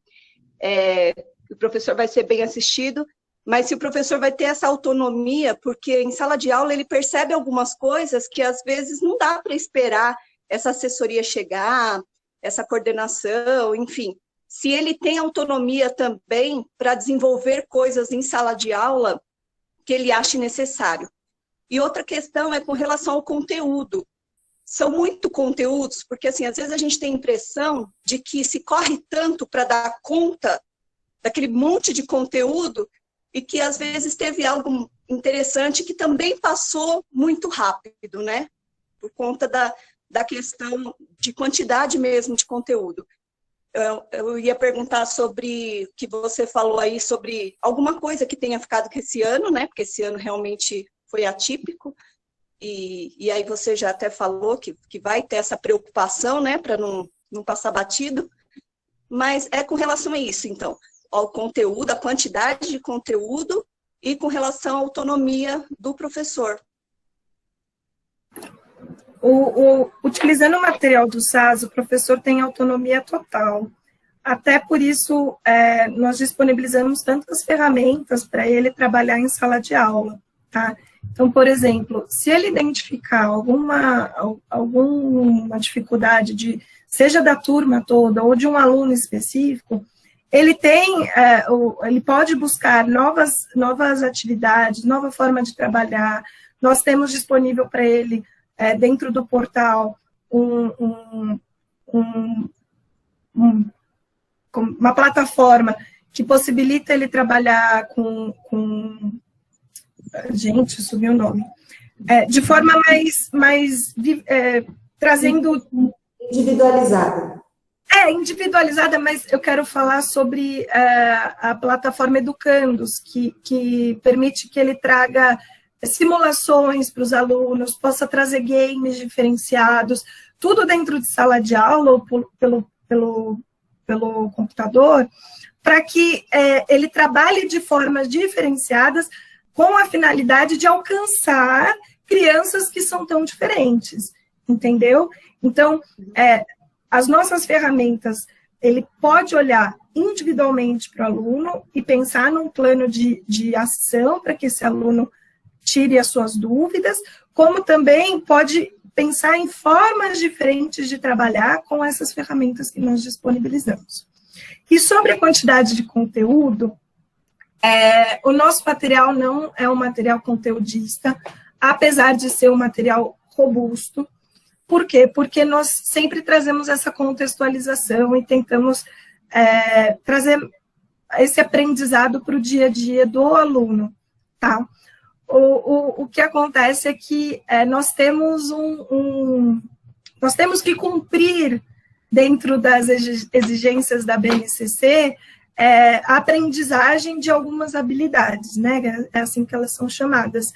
O professor vai ser bem assistido, mas se o professor vai ter essa autonomia, porque em sala de aula ele percebe algumas coisas que às vezes não dá para esperar essa assessoria chegar, essa coordenação, enfim. Se ele tem autonomia também para desenvolver coisas em sala de aula que ele ache necessário. E outra questão é com relação ao conteúdo. São muito conteúdos, porque assim, às vezes a gente tem a impressão de que se corre tanto para dar conta daquele monte de conteúdo e que às vezes teve algo interessante que também passou muito rápido, né? Por conta da questão de quantidade mesmo de conteúdo. Eu ia perguntar sobre o que você falou aí, sobre alguma coisa que tenha ficado com esse ano, né? Porque esse ano realmente foi atípico. E aí você já até falou que vai ter essa preocupação, né? Para não passar batido. Mas é com relação a isso, então. Ao conteúdo, a quantidade de conteúdo e com relação à autonomia do professor. Utilizando o material do SAS, o professor tem autonomia total. Até por isso, nós disponibilizamos tantas ferramentas para ele trabalhar em sala de aula, tá? Então, por exemplo, se ele identificar alguma dificuldade, seja da turma toda ou de um aluno específico, ele pode buscar novas atividades, nova forma de trabalhar. Nós temos disponível para ele, dentro do portal, uma plataforma que possibilita ele trabalhar gente, subiu o nome. De forma mais trazendo... Individualizada. Individualizada, mas eu quero falar sobre a plataforma Educandos, que permite que ele traga simulações para os alunos, possa trazer games diferenciados, tudo dentro de sala de aula ou pelo computador, para que ele trabalhe de formas diferenciadas com a finalidade de alcançar crianças que são tão diferentes, entendeu? Então, as nossas ferramentas, ele pode olhar individualmente para o aluno e pensar num plano de ação para que esse aluno tire as suas dúvidas, como também pode pensar em formas diferentes de trabalhar com essas ferramentas que nós disponibilizamos. E sobre a quantidade de conteúdo, o nosso material não é um material conteudista, apesar de ser um material robusto. Por quê? Porque nós sempre trazemos essa contextualização e tentamos trazer esse aprendizado para o dia a dia do aluno, tá? O que acontece é que nós temos nós temos que cumprir, dentro das exigências da BNCC, a aprendizagem de algumas habilidades, né? É assim que elas são chamadas.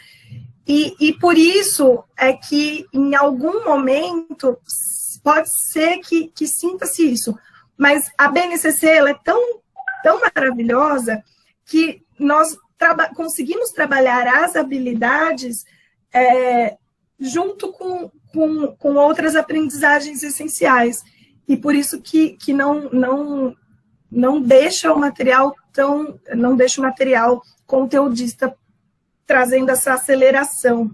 E por isso é que, em algum momento, pode ser que sinta-se isso. Mas a BNCC ela é tão maravilhosa que nós conseguimos trabalhar as habilidades junto com outras aprendizagens essenciais. E por isso que não deixa o material conteudista trazendo essa aceleração,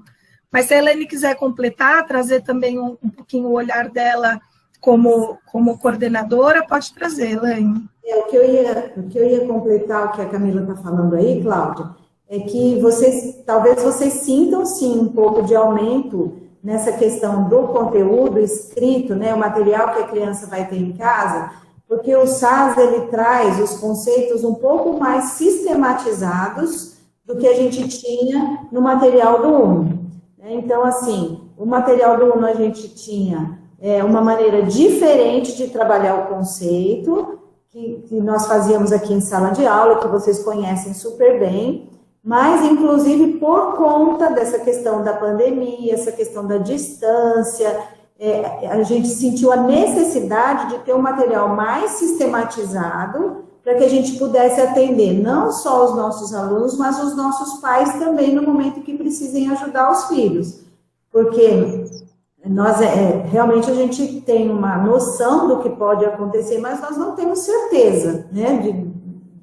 Mas se a Elaine quiser completar, trazer também um pouquinho o olhar dela como coordenadora, pode trazer, Elaine. O que eu ia completar o que a Camila está falando aí, Cláudia, é que talvez vocês sintam sim um pouco de aumento nessa questão do conteúdo escrito, né, o material que a criança vai ter em casa, porque o SAS ele traz os conceitos um pouco mais sistematizados do que a gente tinha no material do Uno. Então, assim, o material do Uno a gente tinha uma maneira diferente de trabalhar o conceito, que nós fazíamos aqui em sala de aula, que vocês conhecem super bem, mas, inclusive, por conta dessa questão da pandemia, essa questão da distância, a gente sentiu a necessidade de ter um material mais sistematizado para que a gente pudesse atender não só os nossos alunos, mas os nossos pais também no momento que precisem ajudar os filhos. Porque realmente a gente tem uma noção do que pode acontecer, mas nós não temos certeza, né,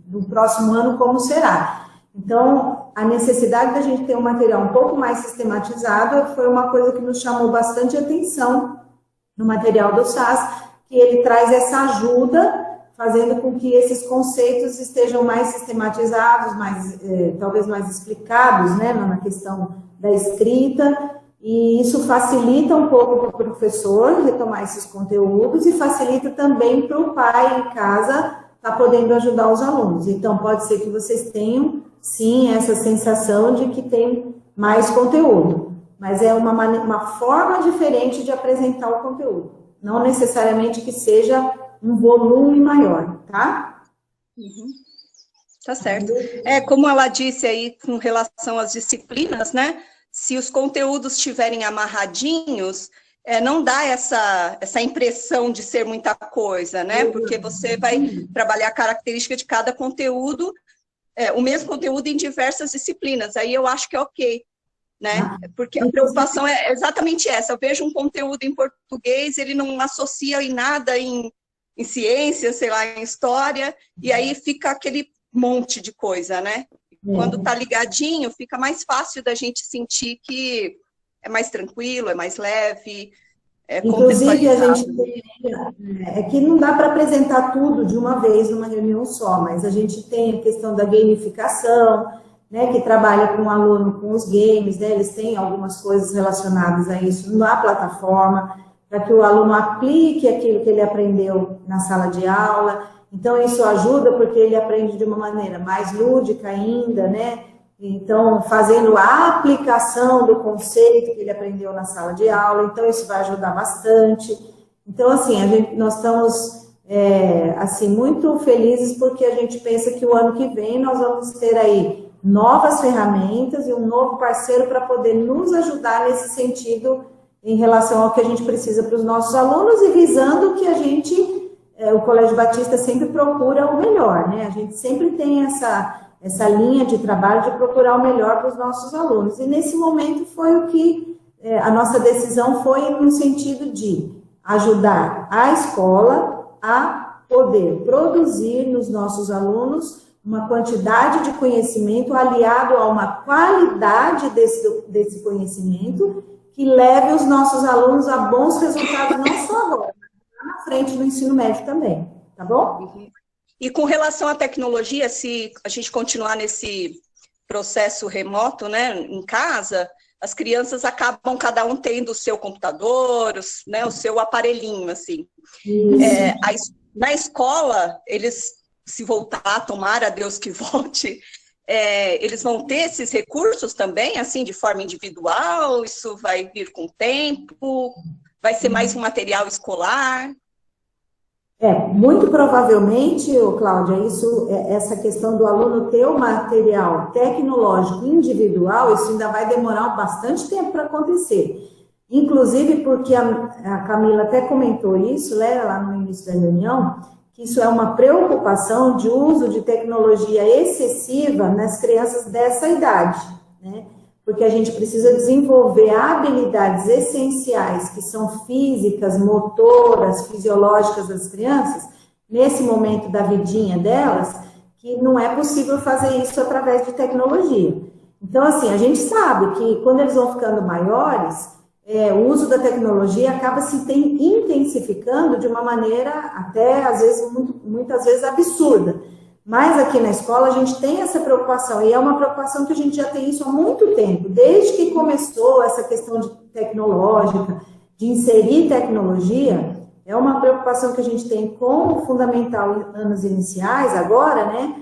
do próximo ano como será. Então, a necessidade da gente ter um material um pouco mais sistematizado foi uma coisa que nos chamou bastante atenção no material do SAS, que ele traz essa ajuda, fazendo com que esses conceitos estejam mais sistematizados, talvez mais explicados, né, na questão da escrita, e isso facilita um pouco para o professor retomar esses conteúdos e facilita também para o pai em casa estar podendo ajudar os alunos. Então, pode ser que vocês tenham, sim, essa sensação de que tem mais conteúdo, mas é uma forma diferente de apresentar o conteúdo, não necessariamente que seja um volume maior, tá? Uhum. Tá certo. Como ela disse aí com relação às disciplinas, né? Se os conteúdos estiverem amarradinhos, não dá essa impressão de ser muita coisa, né? Porque você vai trabalhar a característica de cada conteúdo, o mesmo conteúdo em diversas disciplinas. Aí eu acho que é ok, né? Porque a preocupação é exatamente essa. Eu vejo um conteúdo em português, ele não associa em nada em ciência, sei lá, em história, e aí fica aquele monte de coisa, né? Quando tá ligadinho, fica mais fácil da gente sentir que é mais tranquilo, é mais leve, inclusive, a gente que não dá para apresentar tudo de uma vez numa reunião só, mas a gente tem a questão da gamificação, né, que trabalha com o aluno com os games, né, eles têm algumas coisas relacionadas a isso na plataforma, para que o aluno aplique aquilo que ele aprendeu na sala de aula. Então, isso ajuda porque ele aprende de uma maneira mais lúdica ainda, né? Então, fazendo a aplicação do conceito que ele aprendeu na sala de aula, então isso vai ajudar bastante. Então, assim, nós estamos, assim, muito felizes porque a gente pensa que o ano que vem nós vamos ter aí novas ferramentas e um novo parceiro para poder nos ajudar nesse sentido em relação ao que a gente precisa para os nossos alunos e visando que a gente... o Colégio Batista sempre procura o melhor, né? A gente sempre tem essa linha de trabalho de procurar o melhor para os nossos alunos. E nesse momento foi o que a nossa decisão foi no sentido de ajudar a escola a poder produzir nos nossos alunos uma quantidade de conhecimento aliado a uma qualidade desse conhecimento que leve os nossos alunos a bons resultados, não só agora, na frente do ensino médio também, tá bom? Uhum. E com relação à tecnologia, se a gente continuar nesse processo remoto, né, em casa, as crianças acabam cada um tendo o seu computador, né, o seu aparelhinho, assim. Na escola, eles, se voltar, tomara a Deus que volte, eles vão ter esses recursos também, assim, de forma individual? Isso vai vir com o tempo? Vai ser mais um material escolar? Muito provavelmente, Cláudia, essa questão do aluno ter o material tecnológico individual, isso ainda vai demorar bastante tempo para acontecer. Inclusive porque a Camila até comentou isso, né, lá no início da reunião, que isso é uma preocupação de uso de tecnologia excessiva nas crianças dessa idade, né? Porque a gente precisa desenvolver habilidades essenciais, que são físicas, motoras, fisiológicas das crianças, nesse momento da vidinha delas, que não é possível fazer isso através de tecnologia. Então, assim, a gente sabe que quando eles vão ficando maiores, o uso da tecnologia acaba se intensificando de uma maneira até, às vezes, muitas vezes absurda. Mas aqui na escola a gente tem essa preocupação, e é uma preocupação que a gente já tem isso há muito tempo, desde que começou essa questão de tecnológica, de inserir tecnologia, é uma preocupação que a gente tem com o fundamental em anos iniciais agora, né?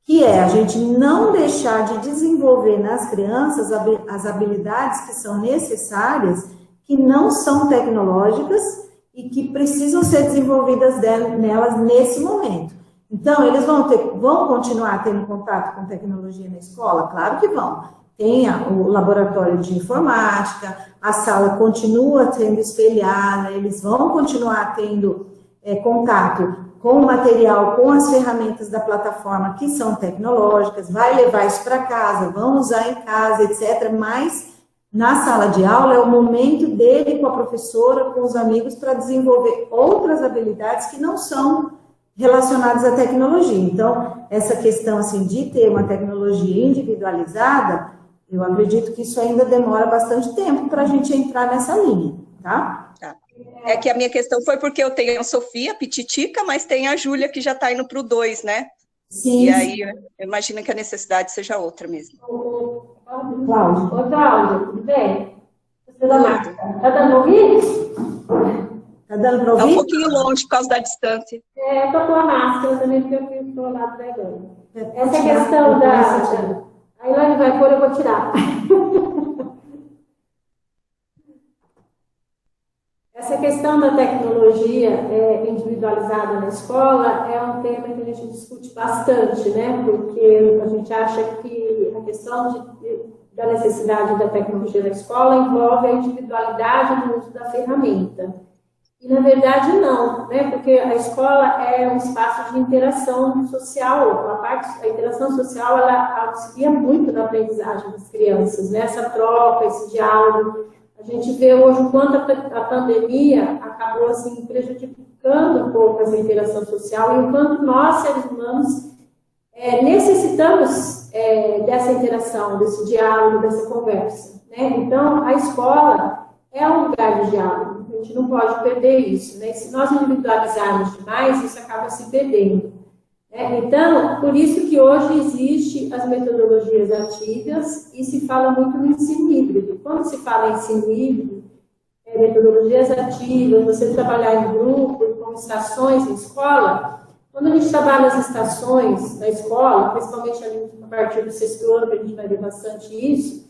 Que é a gente não deixar de desenvolver nas crianças as habilidades que são necessárias, que não são tecnológicas e que precisam ser desenvolvidas nelas nesse momento. Então, eles vão continuar tendo contato com tecnologia na escola? Claro que vão. Tem o laboratório de informática, a sala continua sendo espelhada, eles vão continuar tendo contato com o material, com as ferramentas da plataforma que são tecnológicas, vai levar isso para casa, vão usar em casa, etc. Mas na sala de aula é o momento dele com a professora, com os amigos, para desenvolver outras habilidades que não são relacionadas à tecnologia. Então, essa questão assim, de ter uma tecnologia individualizada, eu acredito que isso ainda demora bastante tempo para a gente entrar nessa linha, tá? É que a minha questão foi porque eu tenho a Sofia, pititica, mas tem a Júlia que já está indo para o 2, né? Sim. E aí eu imagino que a necessidade seja outra mesmo. Cláudia. Ô, Cláudia, tudo bem? Você da Marta, tá dando ouvir? Tá dando para ouvir? É um pouquinho longe por causa da distância. Eu tô com a máscara também, porque eu fico do lado da Ilane. Essa questão da... A Ilane vai pôr, eu vou tirar. Essa questão da tecnologia individualizada na escola é um tema que a gente discute bastante, né? Porque a gente acha que a questão da necessidade da tecnologia na escola envolve a individualidade no uso da ferramenta. E, na verdade, não, né? Porque a escola é um espaço de interação social. A interação social, ela auxilia muito na aprendizagem das crianças, né? Essa troca, esse diálogo. A gente vê hoje o quanto a pandemia acabou assim, prejudicando um pouco essa interação social e o quanto nós, seres humanos, necessitamos dessa interação, desse diálogo, dessa conversa, né? Então, a escola é um lugar de diálogo, a gente não pode perder isso, né? Se nós individualizarmos demais, isso acaba se perdendo. Então, por isso que hoje existem as metodologias ativas e se fala muito no ensino híbrido. Quando se fala em ensino híbrido, metodologias ativas, você trabalhar em grupo, com estações em escola, quando a gente trabalha as estações na escola, principalmente a partir do 6º ano, que a gente vai ver bastante isso,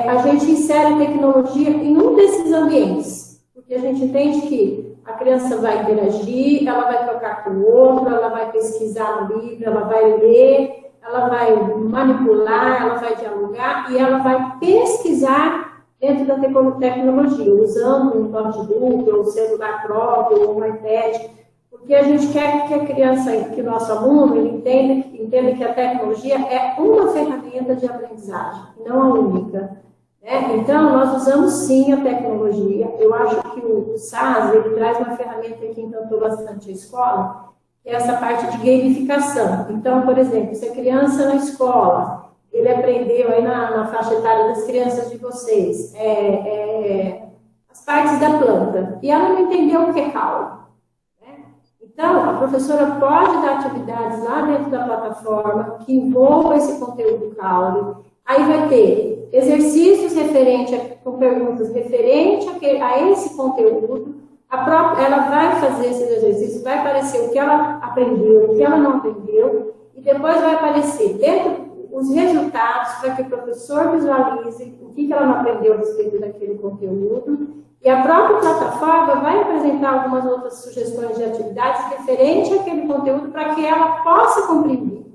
a gente insere tecnologia em um desses ambientes, porque a gente entende que a criança vai interagir, ela vai trocar com o outro, ela vai pesquisar no livro, ela vai ler, ela vai manipular, ela vai dialogar e ela vai pesquisar dentro da tecnologia, usando um notebook, ou um celular próprio, ou um iPad, porque a gente quer que a criança, que o nosso aluno, ele entenda que a tecnologia é uma ferramenta de aprendizagem, não a única. Então, nós usamos sim a tecnologia. Eu acho que o SAS, ele traz uma ferramenta que encantou bastante a escola, que é essa parte de gamificação. Então, por exemplo, se a criança na escola, ele aprendeu aí na faixa etária das crianças de vocês, as partes da planta, e ela não entendeu o que é caule. Então, a professora pode dar atividades lá dentro da plataforma que envolvam esse conteúdo caule. Aí vai ter exercícios com perguntas referentes a esse conteúdo. Ela vai fazer esses exercícios, vai aparecer o que ela aprendeu, o que ela não aprendeu, e depois vai aparecer dentro os resultados para que o professor visualize o que ela não aprendeu a respeito daquele conteúdo. E a própria plataforma vai apresentar algumas outras sugestões de atividades referentes àquele conteúdo para que ela possa compreender.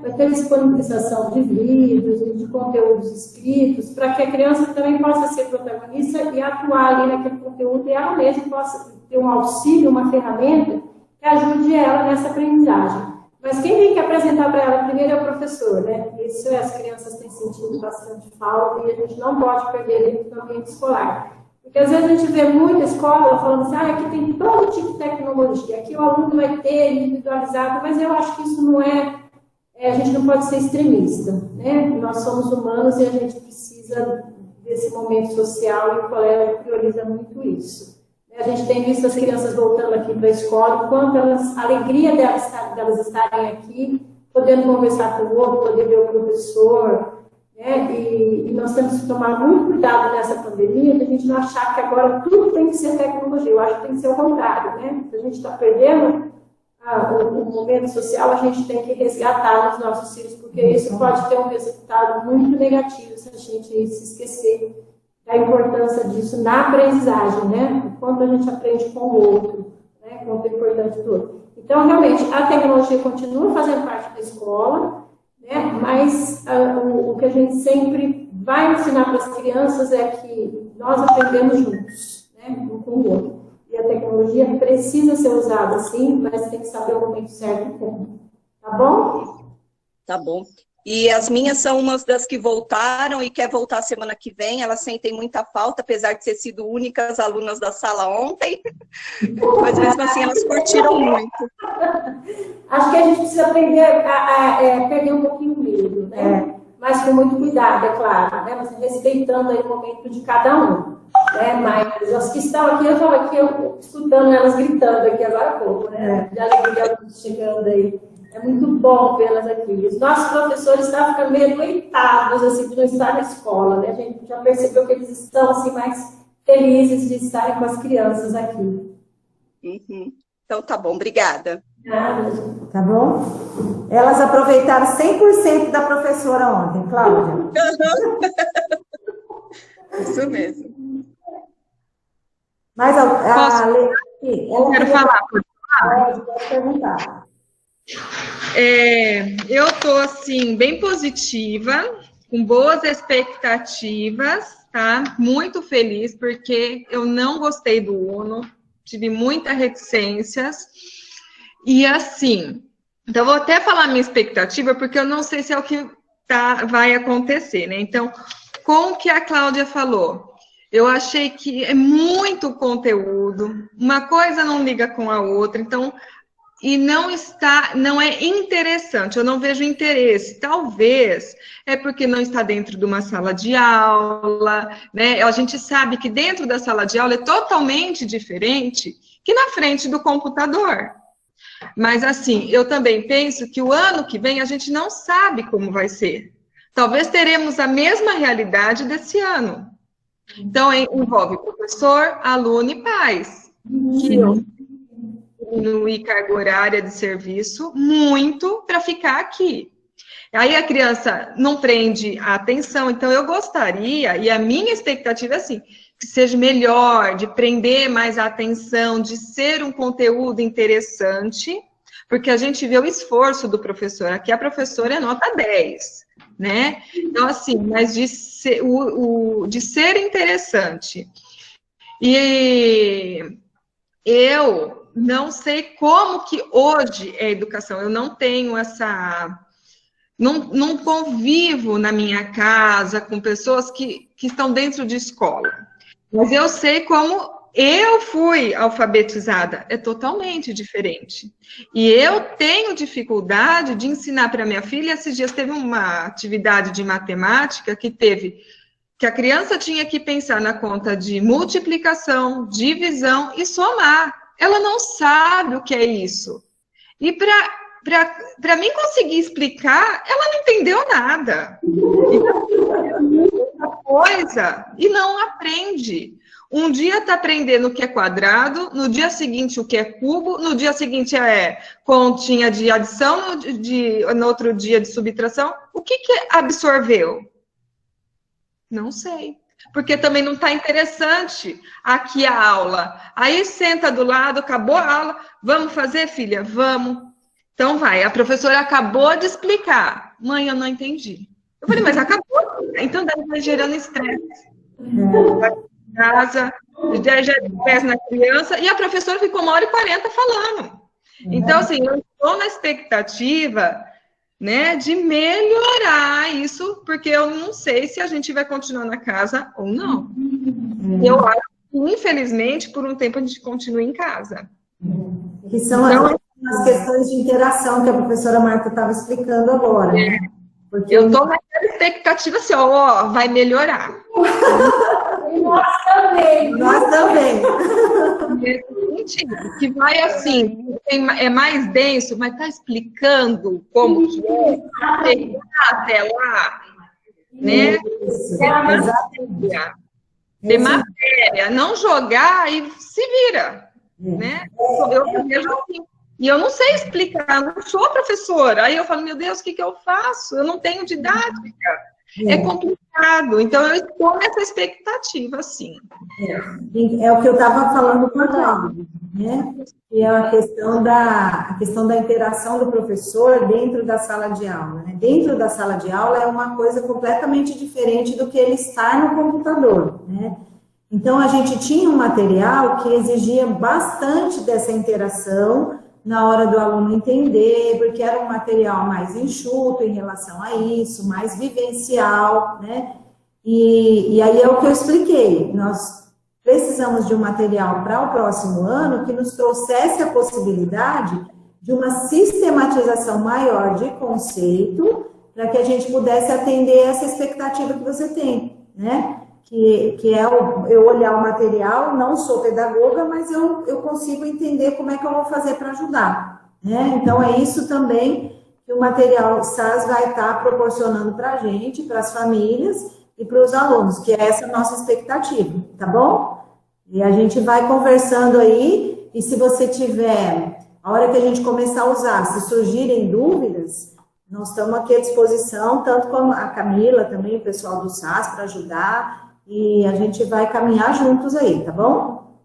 Vai ter disponibilização de vídeos, de conteúdos escritos, para que a criança também possa ser protagonista e atuar ali naquele conteúdo e ela mesma possa ter um auxílio, uma ferramenta que ajude ela nessa aprendizagem. Mas quem tem que apresentar para ela primeiro é o professor, né? Isso as crianças têm sentido bastante falta e a gente não pode perder dentro do ambiente escolar. Porque às vezes a gente vê muita escola falando assim, aqui tem todo tipo de tecnologia, aqui o aluno vai ter individualizado, mas eu acho que isso não é a gente não pode ser extremista, né? Nós somos humanos e a gente precisa desse momento social e o colégio prioriza muito isso. A gente tem visto as crianças voltando aqui para a escola, quanto a alegria delas estarem aqui, podendo conversar com o outro, poder ver o professor, né? E nós temos que tomar muito cuidado nessa pandemia, de a gente não achar que agora tudo tem que ser tecnologia. Eu acho que tem que ser o contrário, né? Se a gente está perdendo o momento social, a gente tem que resgatar nos nossos filhos, porque isso pode ter um resultado muito negativo se a gente se esquecer da importância disso na aprendizagem, né? O quanto a gente aprende com o outro, né? Quanto é importante do outro. Então, realmente, a tecnologia continua fazendo parte da escola, né? Mas o que a gente sempre vai ensinar para as crianças é que nós aprendemos juntos, né? Um com o outro. E a tecnologia precisa ser usada, sim, mas tem que saber o momento certo e como. Tá bom? Tá bom. E as minhas são umas das que voltaram e quer voltar semana que vem. Elas sentem muita falta, apesar de ter sido únicas alunas da sala ontem. Mas mesmo assim, elas curtiram muito. Acho que a gente precisa aprender a perder um pouquinho o medo, né? Mas com muito cuidado, é claro, né? Mas respeitando aí o momento de cada um. Né? Mas as que estão aqui, eu estava aqui escutando elas gritando aqui agora há pouco, né? De alegria chegando aí. É muito bom vê-las aqui. Os nossos professores estavam ficando meio adoentados, assim, de não estar na escola, né? A gente já percebeu que eles estão, assim, mais felizes de estarem com as crianças aqui. Uhum. Então, tá bom. Obrigada. Tá bom? Elas aproveitaram 100% da professora ontem, Cláudia. Isso mesmo. Mas eu quero falar. Pode perguntar. Eu estou, assim, bem positiva, com boas expectativas, tá? Muito feliz, porque eu não gostei do Uno, tive muitas reticências. E, assim, então vou até falar minha expectativa, porque eu não sei se é o que vai acontecer, né? Então, com o que a Cláudia falou, eu achei que é muito conteúdo, uma coisa não liga com a outra, então... E não é interessante, eu não vejo interesse. Talvez é porque não está dentro de uma sala de aula, né? A gente sabe que dentro da sala de aula é totalmente diferente que na frente do computador. Mas, assim, eu também penso que o ano que vem a gente não sabe como vai ser. Talvez teremos a mesma realidade desse ano. Então, envolve professor, aluno e pais. Que eu diminuir carga horária de serviço muito para ficar aqui. Aí a criança não prende a atenção, então eu gostaria, e a minha expectativa é assim, que seja melhor, de prender mais a atenção, de ser um conteúdo interessante, porque a gente vê o esforço do professor. Aqui a professora é nota 10, né? Então, assim, mas de ser interessante. E eu não sei como que hoje é a educação. Eu não tenho essa... Não convivo na minha casa com pessoas que estão dentro de escola. Mas eu sei como eu fui alfabetizada. É totalmente diferente. E eu tenho dificuldade de ensinar para minha filha. Esses dias teve uma atividade de matemática que a criança tinha que pensar na conta de multiplicação, divisão e somar. Ela não sabe o que é isso. E para mim conseguir explicar, ela não entendeu nada. Então, muita coisa e não aprende. Um dia está aprendendo o que é quadrado, no dia seguinte o que é cubo, no dia seguinte é continha de adição, no outro dia de subtração. O que absorveu? Não sei. Porque também não está interessante aqui a aula. Aí senta do lado, acabou a aula, vamos fazer, filha? Vamos. Então vai, a professora acabou de explicar. Mãe, eu não entendi. Eu falei, mas acabou. Então deve estar gerando estresse. Vai para casa, já pés na criança, e a professora ficou 1h40 falando. Então, assim, eu estou na expectativa... né, de melhorar isso, porque eu não sei se a gente vai continuar na casa ou não. Eu acho que, infelizmente, por um tempo a gente continua em casa. Que são as questões de interação que a professora Marta estava explicando agora, né? Porque eu estou naquela expectativa assim, ó, vai melhorar. E nós também. Nós também. Nesse sentido, que vai assim, é mais denso, mas está explicando como que é, até lá, né? Isso, Ter matéria, não jogar e se vira, né? Eu vejo assim. E eu não sei explicar, eu não sou professora. Aí eu falo, meu Deus, o que eu faço? Eu não tenho didática. É complicado. Então, eu estou nessa expectativa, sim. É o que eu estava falando com a Cláudia, né? Que é a questão da interação do professor dentro da sala de aula. Né? Dentro da sala de aula é uma coisa completamente diferente do que ele estar no computador, né? Então, a gente tinha um material que exigia bastante dessa interação na hora do aluno entender, porque era um material mais enxuto em relação a isso, mais vivencial, né? E aí é o que eu expliquei, nós precisamos de um material para o próximo ano que nos trouxesse a possibilidade de uma sistematização maior de conceito, para que a gente pudesse atender essa expectativa que você tem, né? Que é eu olhar o material, não sou pedagoga, mas eu consigo entender como é que eu vou fazer para ajudar, né? Então, é isso também que o material SAS vai estar proporcionando para a gente, para as famílias e para os alunos, que é essa nossa expectativa, tá bom? E a gente vai conversando aí, e se você tiver, a hora que a gente começar a usar, se surgirem dúvidas, nós estamos aqui à disposição, tanto como a Camila também, o pessoal do SAS, para ajudar. E a gente vai caminhar juntos aí, tá bom?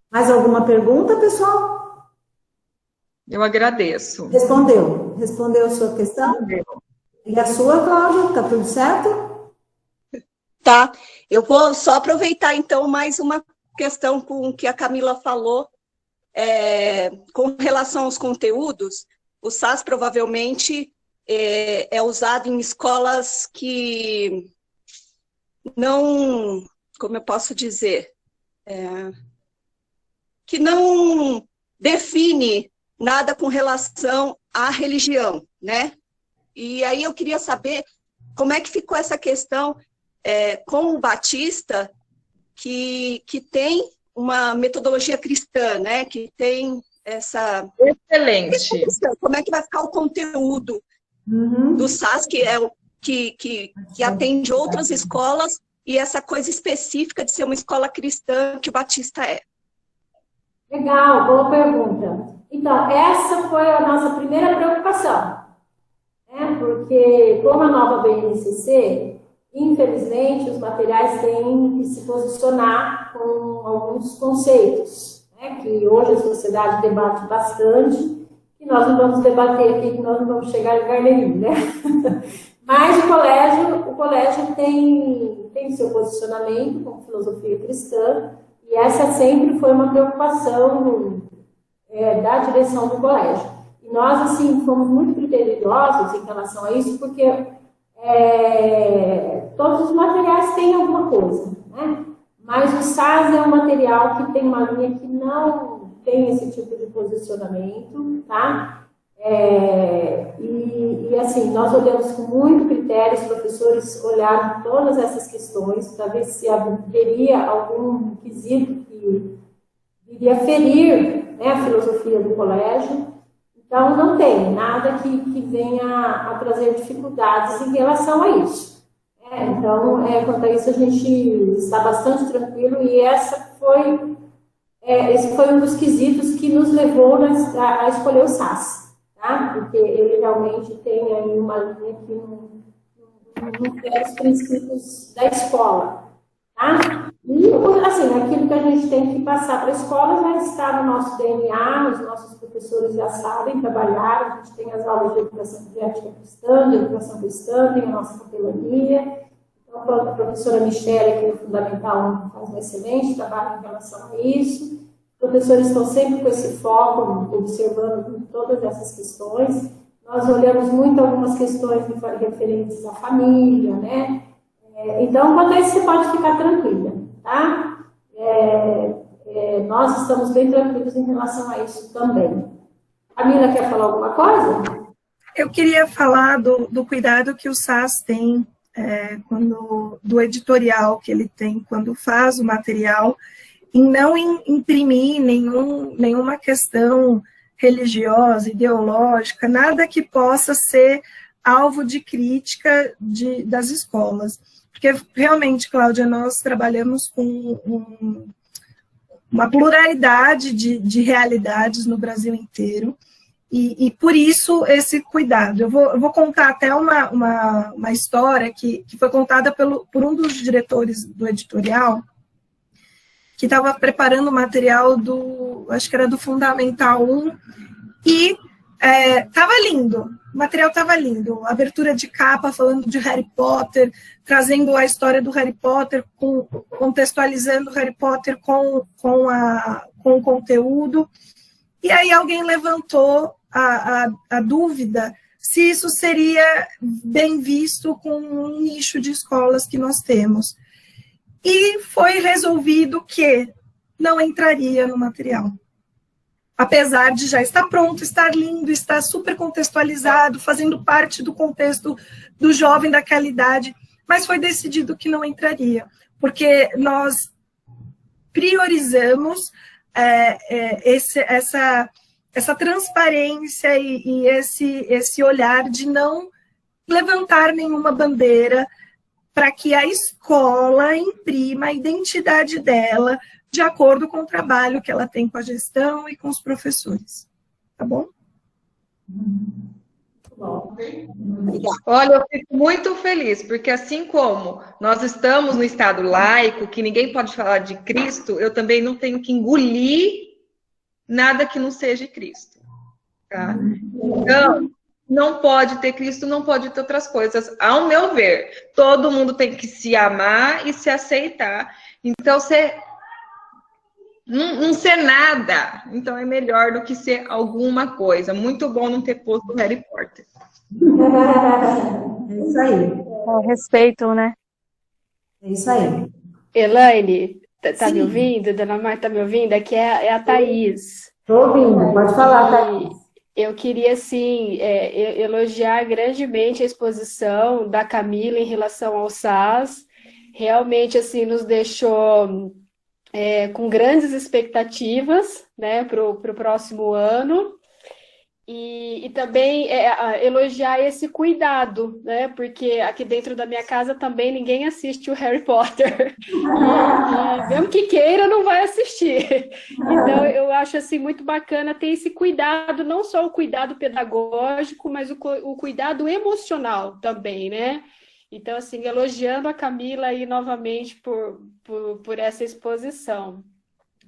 Mais alguma pergunta, pessoal? Eu agradeço. Respondeu a sua questão? Respondeu. E a sua, Cláudia? Tá tudo certo? Tá. Eu vou só aproveitar, então, mais uma questão com o que a Camila falou, com relação aos conteúdos. O SAS provavelmente é usado em escolas que não, como eu posso dizer, que não define nada com relação à religião, né? E aí eu queria saber como é que ficou essa questão com o Batista, que tem uma metodologia cristã, né? Que tem essa... Excelente. Como é que vai ficar o conteúdo do SAS, que é o que atende outras escolas, e essa coisa específica de ser uma escola cristã que o Batista é. Legal, boa pergunta. Então, essa foi a nossa primeira preocupação, né? Porque, como a nova BNCC, infelizmente, os materiais têm que se posicionar com alguns conceitos, né? Que hoje a sociedade debate bastante, que nós não vamos debater aqui, que nós não vamos chegar em lugar nenhum, né? Mas o colégio tem seu posicionamento como filosofia cristã, e essa sempre foi uma preocupação da direção do colégio. E nós, assim, fomos muito criteriosos em relação a isso, porque todos os materiais têm alguma coisa, né? Mas o SAS é um material que tem uma linha que não tem esse tipo de posicionamento, tá? E assim, nós olhamos com muito critério, os professores olharam todas essas questões para ver se haveria algum quesito que iria ferir, né, a filosofia do colégio. Então, não tem nada que venha a trazer dificuldades em relação a isso. Então, quanto a isso, a gente está bastante tranquilo, e esse foi um dos quesitos que nos levou a escolher o SAS. Tá? Porque ele realmente tem aí uma linha que não quer os princípios da escola. Tá? E, assim, aquilo que a gente tem que passar para a escola já está no nosso DNA, os nossos professores já sabem trabalhar, a gente tem as aulas de educação de ética cristã, de educação cristã, tem a nossa capelania. Então, a professora Michele, aqui no Fundamental 1, faz um excelente trabalho em relação a isso. Os professores estão sempre com esse foco, observando todas essas questões. Nós olhamos muito algumas questões referentes à família, né? Então, quanto a isso, você pode ficar tranquila, tá? nós estamos bem tranquilos em relação a isso também. A Mila quer falar alguma coisa? Eu queria falar do cuidado que o SAS tem, do editorial que ele tem quando faz o material, em não imprimir nenhuma questão religiosa, ideológica, nada que possa ser alvo de crítica das escolas. Porque, realmente, Cláudia, nós trabalhamos com uma pluralidade de realidades no Brasil inteiro, e por isso esse cuidado. Eu vou contar até uma história que foi contada por um dos diretores do editorial, que estava preparando o material acho que era do Fundamental 1, e estava lindo, o material estava lindo, abertura de capa falando de Harry Potter, trazendo a história do Harry Potter, contextualizando o Harry Potter com o conteúdo, e aí alguém levantou a dúvida se isso seria bem visto com um nicho de escolas que nós temos. E foi resolvido que não entraria no material. Apesar de já estar pronto, estar lindo, estar super contextualizado, fazendo parte do contexto do jovem daquela idade, mas foi decidido que não entraria, porque nós priorizamos essa transparência e esse olhar de não levantar nenhuma bandeira para que a escola imprima a identidade dela de acordo com o trabalho que ela tem com a gestão e com os professores. Tá bom? Olha, eu fico muito feliz, porque assim como nós estamos no Estado laico, que ninguém pode falar de Cristo, eu também não tenho que engolir nada que não seja Cristo. Tá? Então, não pode ter Cristo, não pode ter outras coisas. Ao meu ver, todo mundo tem que se amar e se aceitar. Então, não ser nada, então é melhor do que ser alguma coisa. Muito bom não ter posto Harry Potter. É isso aí. Com respeito, né? É isso aí. Elaine, tá Sim. me ouvindo? Dona Marta, tá me ouvindo? Aqui é a Thaís. Estou ouvindo, pode falar, Thaís. Eu queria, assim, elogiar grandemente a exposição da Camila em relação ao SAS. Realmente, assim, nos deixou com grandes expectativas, né, para o próximo ano. E também elogiar esse cuidado, né? Porque aqui dentro da minha casa também ninguém assiste o Harry Potter. E mesmo que queira, não vai assistir. Então, eu acho assim, muito bacana ter esse cuidado, não só o cuidado pedagógico, mas o cuidado emocional também, né? Então, assim, elogiando a Camila aí novamente por essa exposição.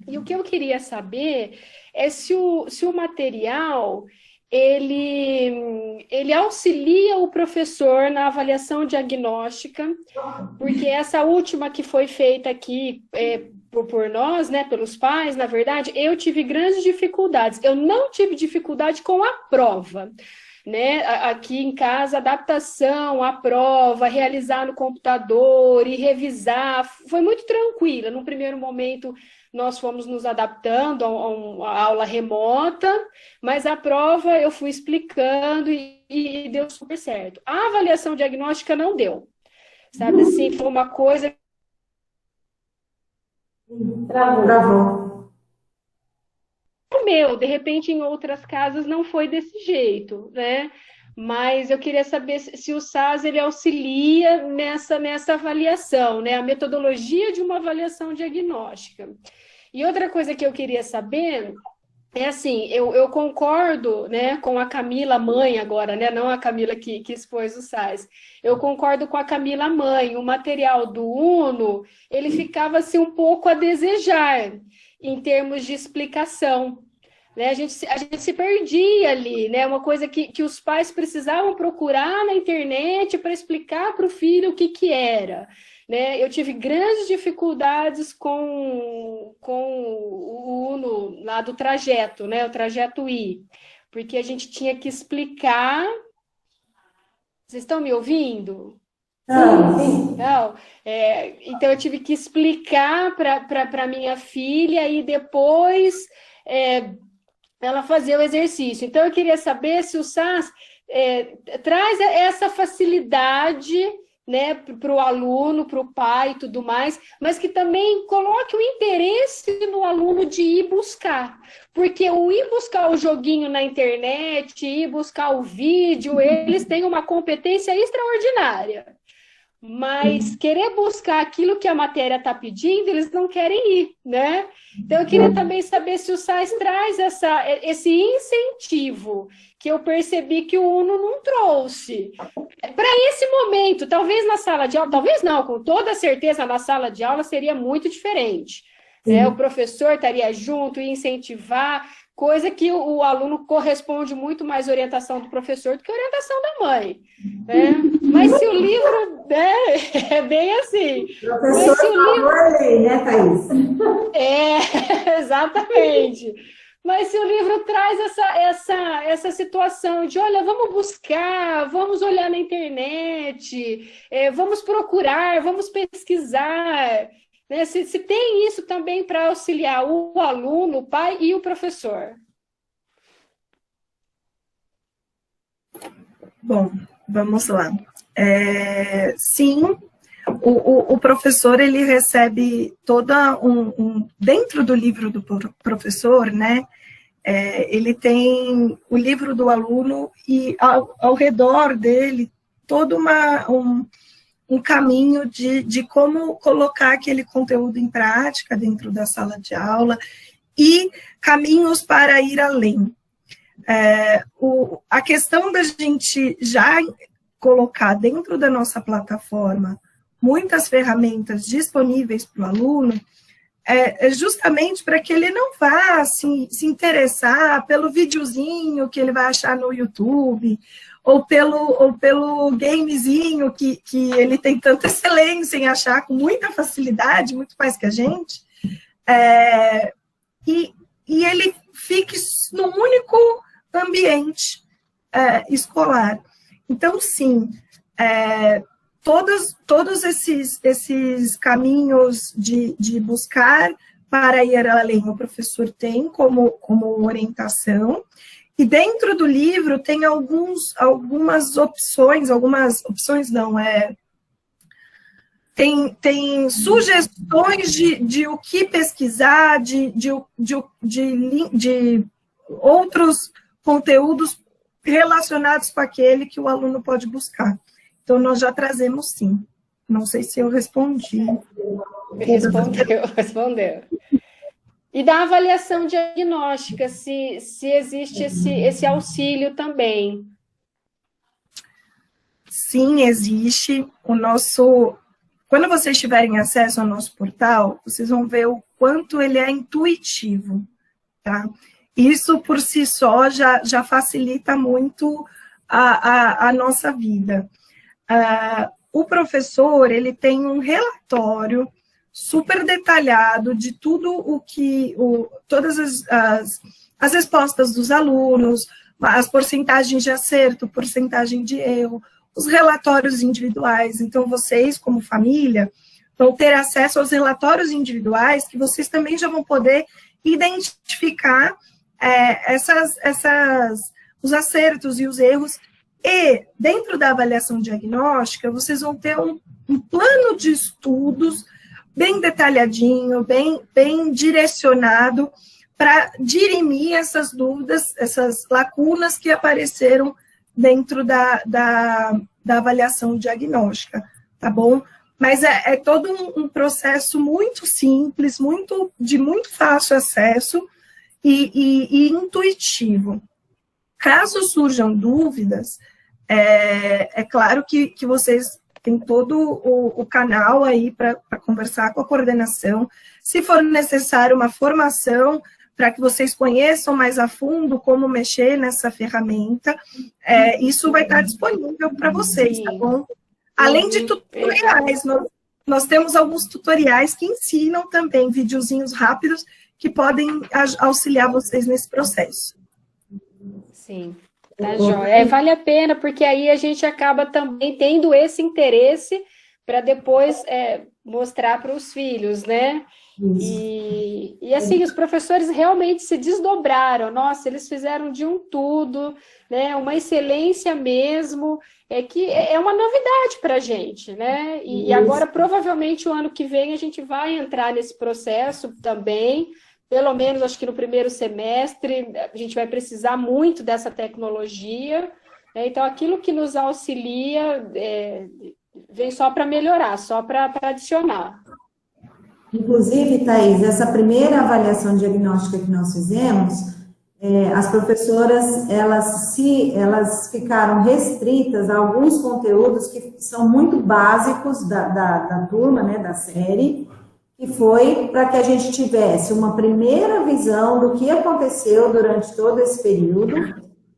E o que eu queria saber é se o material ele auxilia o professor na avaliação diagnóstica, porque essa última que foi feita aqui por nós, né, pelos pais, na verdade, eu tive grandes dificuldades. Eu não tive dificuldade com a prova, né? Aqui em casa, adaptação à prova, realizar no computador e revisar, foi muito tranquila. No primeiro momento, nós fomos nos adaptando a aula remota, mas a prova eu fui explicando e deu super certo. A avaliação diagnóstica não deu, sabe assim, foi uma coisa... Travou. De repente em outras casas não foi desse jeito, né? Mas eu queria saber se o SAS ele auxilia nessa avaliação, né? A metodologia de uma avaliação diagnóstica. E outra coisa que eu queria saber é assim, eu concordo, né, com a Camila mãe agora, né? Não a Camila que expôs o SAS. Eu concordo com a Camila mãe. O material do Uno, ele ficava assim um pouco a desejar em termos de explicação. Né? A gente se perdia ali, né? Uma coisa que os pais precisavam procurar na internet para explicar para o filho o que era. Né? Eu tive grandes dificuldades com o Uno lá do trajeto, né? O trajeto I, porque a gente tinha que explicar. Vocês estão me ouvindo? Sim. Não, então eu tive que explicar para minha filha e depois ela fazer o exercício. Então eu queria saber se o SAS traz essa facilidade, né, para o aluno, para o pai e tudo mais, mas que também coloque o interesse no aluno de ir buscar. Porque o ir buscar o joguinho na internet, ir buscar o vídeo, eles têm uma competência extraordinária. Mas querer buscar aquilo que a matéria está pedindo, eles não querem ir, né? Então, eu queria também saber se o SAS traz esse incentivo que eu percebi que o UNO não trouxe. Para esse momento, talvez na sala de aula, talvez não, com toda certeza na sala de aula seria muito diferente. O professor estaria junto e incentivar, coisa que o aluno corresponde muito mais à orientação do professor do que à orientação da mãe. Mas se o livro... é bem assim. Professor, se o livro... lei, né, Thaís? Exatamente. Mas se o livro traz essa situação de, olha, vamos buscar, vamos olhar na internet, vamos procurar, vamos pesquisar, né? Se tem isso também para auxiliar o aluno, o pai e o professor. Bom, vamos lá. Sim, o professor, ele recebe toda dentro do livro do professor, né? Ele tem o livro do aluno e ao redor dele todo um caminho de como colocar aquele conteúdo em prática dentro da sala de aula e caminhos para ir além. A questão da gente já colocar dentro da nossa plataforma muitas ferramentas disponíveis para o aluno é justamente para que ele não vá se interessar pelo videozinho que ele vai achar no YouTube, ou pelo gamezinho que ele tem tanta excelência em achar com muita facilidade, muito mais que a gente, e ele fique no único ambiente escolar. Então, sim, todos esses caminhos de buscar para ir além, o professor tem como orientação, e dentro do livro tem algumas opções, tem sugestões de o que pesquisar, de outros conteúdos relacionados com aquele que o aluno pode buscar. Então, nós já trazemos, sim. Não sei se eu respondi. Respondeu. E da avaliação diagnóstica, se existe esse auxílio também. Sim, existe. Quando vocês tiverem acesso ao nosso portal, vocês vão ver o quanto ele é intuitivo, tá? Isso, por si só, já facilita muito a nossa vida. O professor, ele tem um relatório super detalhado de tudo todas as respostas dos alunos, as porcentagens de acerto, porcentagem de erro, os relatórios individuais. Então, vocês, como família, vão ter acesso aos relatórios individuais, que vocês também já vão poder identificar os acertos e os erros. E, dentro da avaliação diagnóstica, vocês vão ter um plano de estudos bem detalhadinho, bem direcionado para dirimir essas dúvidas, essas lacunas que apareceram dentro da avaliação diagnóstica, tá bom? Mas é todo um processo muito simples, de muito fácil acesso e intuitivo. Caso surjam dúvidas, é claro que vocês têm todo o canal aí para conversar com a coordenação. Se for necessário uma formação para que vocês conheçam mais a fundo como mexer nessa ferramenta, isso vai estar disponível para vocês, tá bom? Além de tutoriais, nós temos alguns tutoriais que ensinam também videozinhos rápidos que podem auxiliar vocês nesse processo. Sim. Tá joia. Vale a pena, porque aí a gente acaba também tendo esse interesse para depois mostrar para os filhos, né? E assim, os professores realmente se desdobraram. Nossa, eles fizeram de um tudo, né? Uma excelência mesmo, que é uma novidade para a gente, né? E agora, provavelmente, o ano que vem, a gente vai entrar nesse processo também. Pelo menos, acho que no primeiro semestre, a gente vai precisar muito dessa tecnologia, né? Então, aquilo que nos auxilia vem só para melhorar, só para adicionar. Inclusive, Thaís, essa primeira avaliação diagnóstica que nós fizemos, as professoras, elas ficaram restritas a alguns conteúdos que são muito básicos da turma, né, da série, que foi para que a gente tivesse uma primeira visão do que aconteceu durante todo esse período,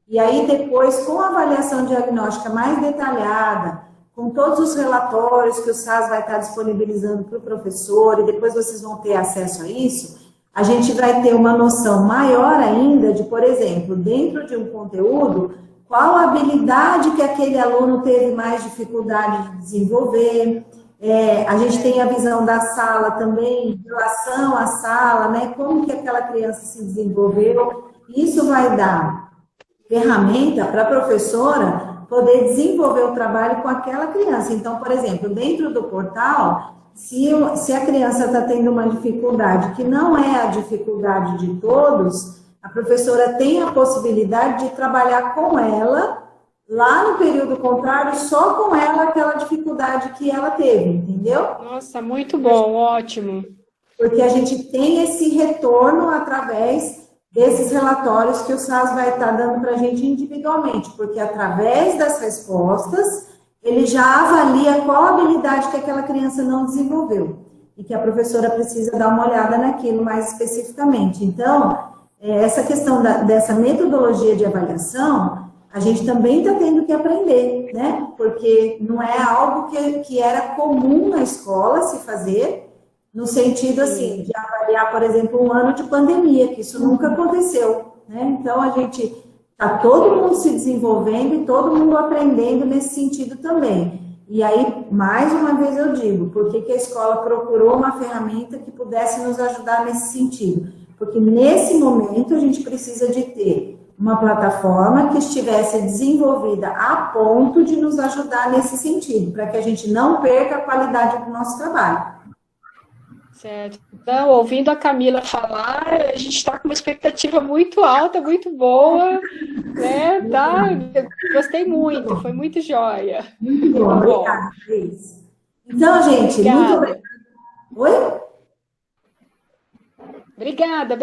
e aí depois, com a avaliação diagnóstica mais detalhada, com todos os relatórios que o SAS vai estar disponibilizando para o professor, e depois vocês vão ter acesso a isso, a gente vai ter uma noção maior ainda de, por exemplo, dentro de um conteúdo, qual a habilidade que aquele aluno teve mais dificuldade de desenvolver. A gente tem a visão da sala também, em relação à sala, né? Como que aquela criança se desenvolveu. Isso vai dar ferramenta para a professora poder desenvolver o trabalho com aquela criança. Então, por exemplo, dentro do portal, se a criança está tendo uma dificuldade que não é a dificuldade de todos, a professora tem a possibilidade de trabalhar com ela, lá no período contrário, só com ela aquela dificuldade que ela teve, entendeu? Nossa, muito bom, ótimo. Porque a gente tem esse retorno através desses relatórios que o SAS vai estar dando para a gente individualmente, porque através das respostas, ele já avalia qual habilidade que aquela criança não desenvolveu, e que a professora precisa dar uma olhada naquilo mais especificamente. Então, essa questão dessa metodologia de avaliação, a gente também está tendo que aprender, né? Porque não é algo que era comum na escola se fazer, no sentido, assim, de avaliar, por exemplo, um ano de pandemia, que isso nunca aconteceu, né? Então, a gente está todo mundo se desenvolvendo e todo mundo aprendendo nesse sentido também. E aí, mais uma vez eu digo, por que a escola procurou uma ferramenta que pudesse nos ajudar nesse sentido? Porque nesse momento a gente precisa de ter uma plataforma que estivesse desenvolvida a ponto de nos ajudar nesse sentido, para que a gente não perca a qualidade do nosso trabalho. Certo. Então, ouvindo a Camila falar, a gente está com uma expectativa muito alta, muito boa, né? Tá? Gostei muito, foi muito joia. Muito bom, obrigada, Cris. Então, gente, obrigada. Muito obrigada. Oi? Obrigada.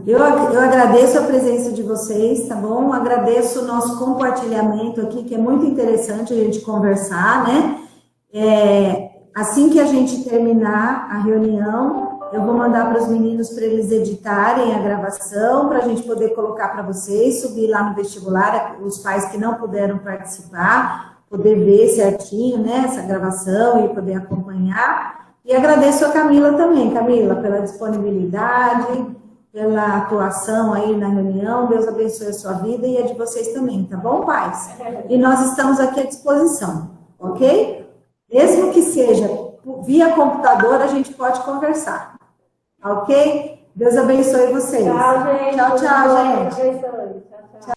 Eu agradeço a presença de vocês, tá bom? Agradeço o nosso compartilhamento aqui, que é muito interessante a gente conversar, né? Assim que a gente terminar a reunião, eu vou mandar para os meninos para eles editarem a gravação, para a gente poder colocar para vocês, subir lá no vestibular, os pais que não puderam participar, poder ver certinho, né, essa gravação e poder acompanhar. E agradeço a Camila também, Camila, pela disponibilidade, pela atuação aí na reunião. Deus abençoe a sua vida e a de vocês também, tá bom, pais? E nós estamos aqui à disposição, ok? Mesmo que seja via computador, a gente pode conversar, ok? Deus abençoe vocês. Tchau, gente. Tchau, gente. Deus abençoe.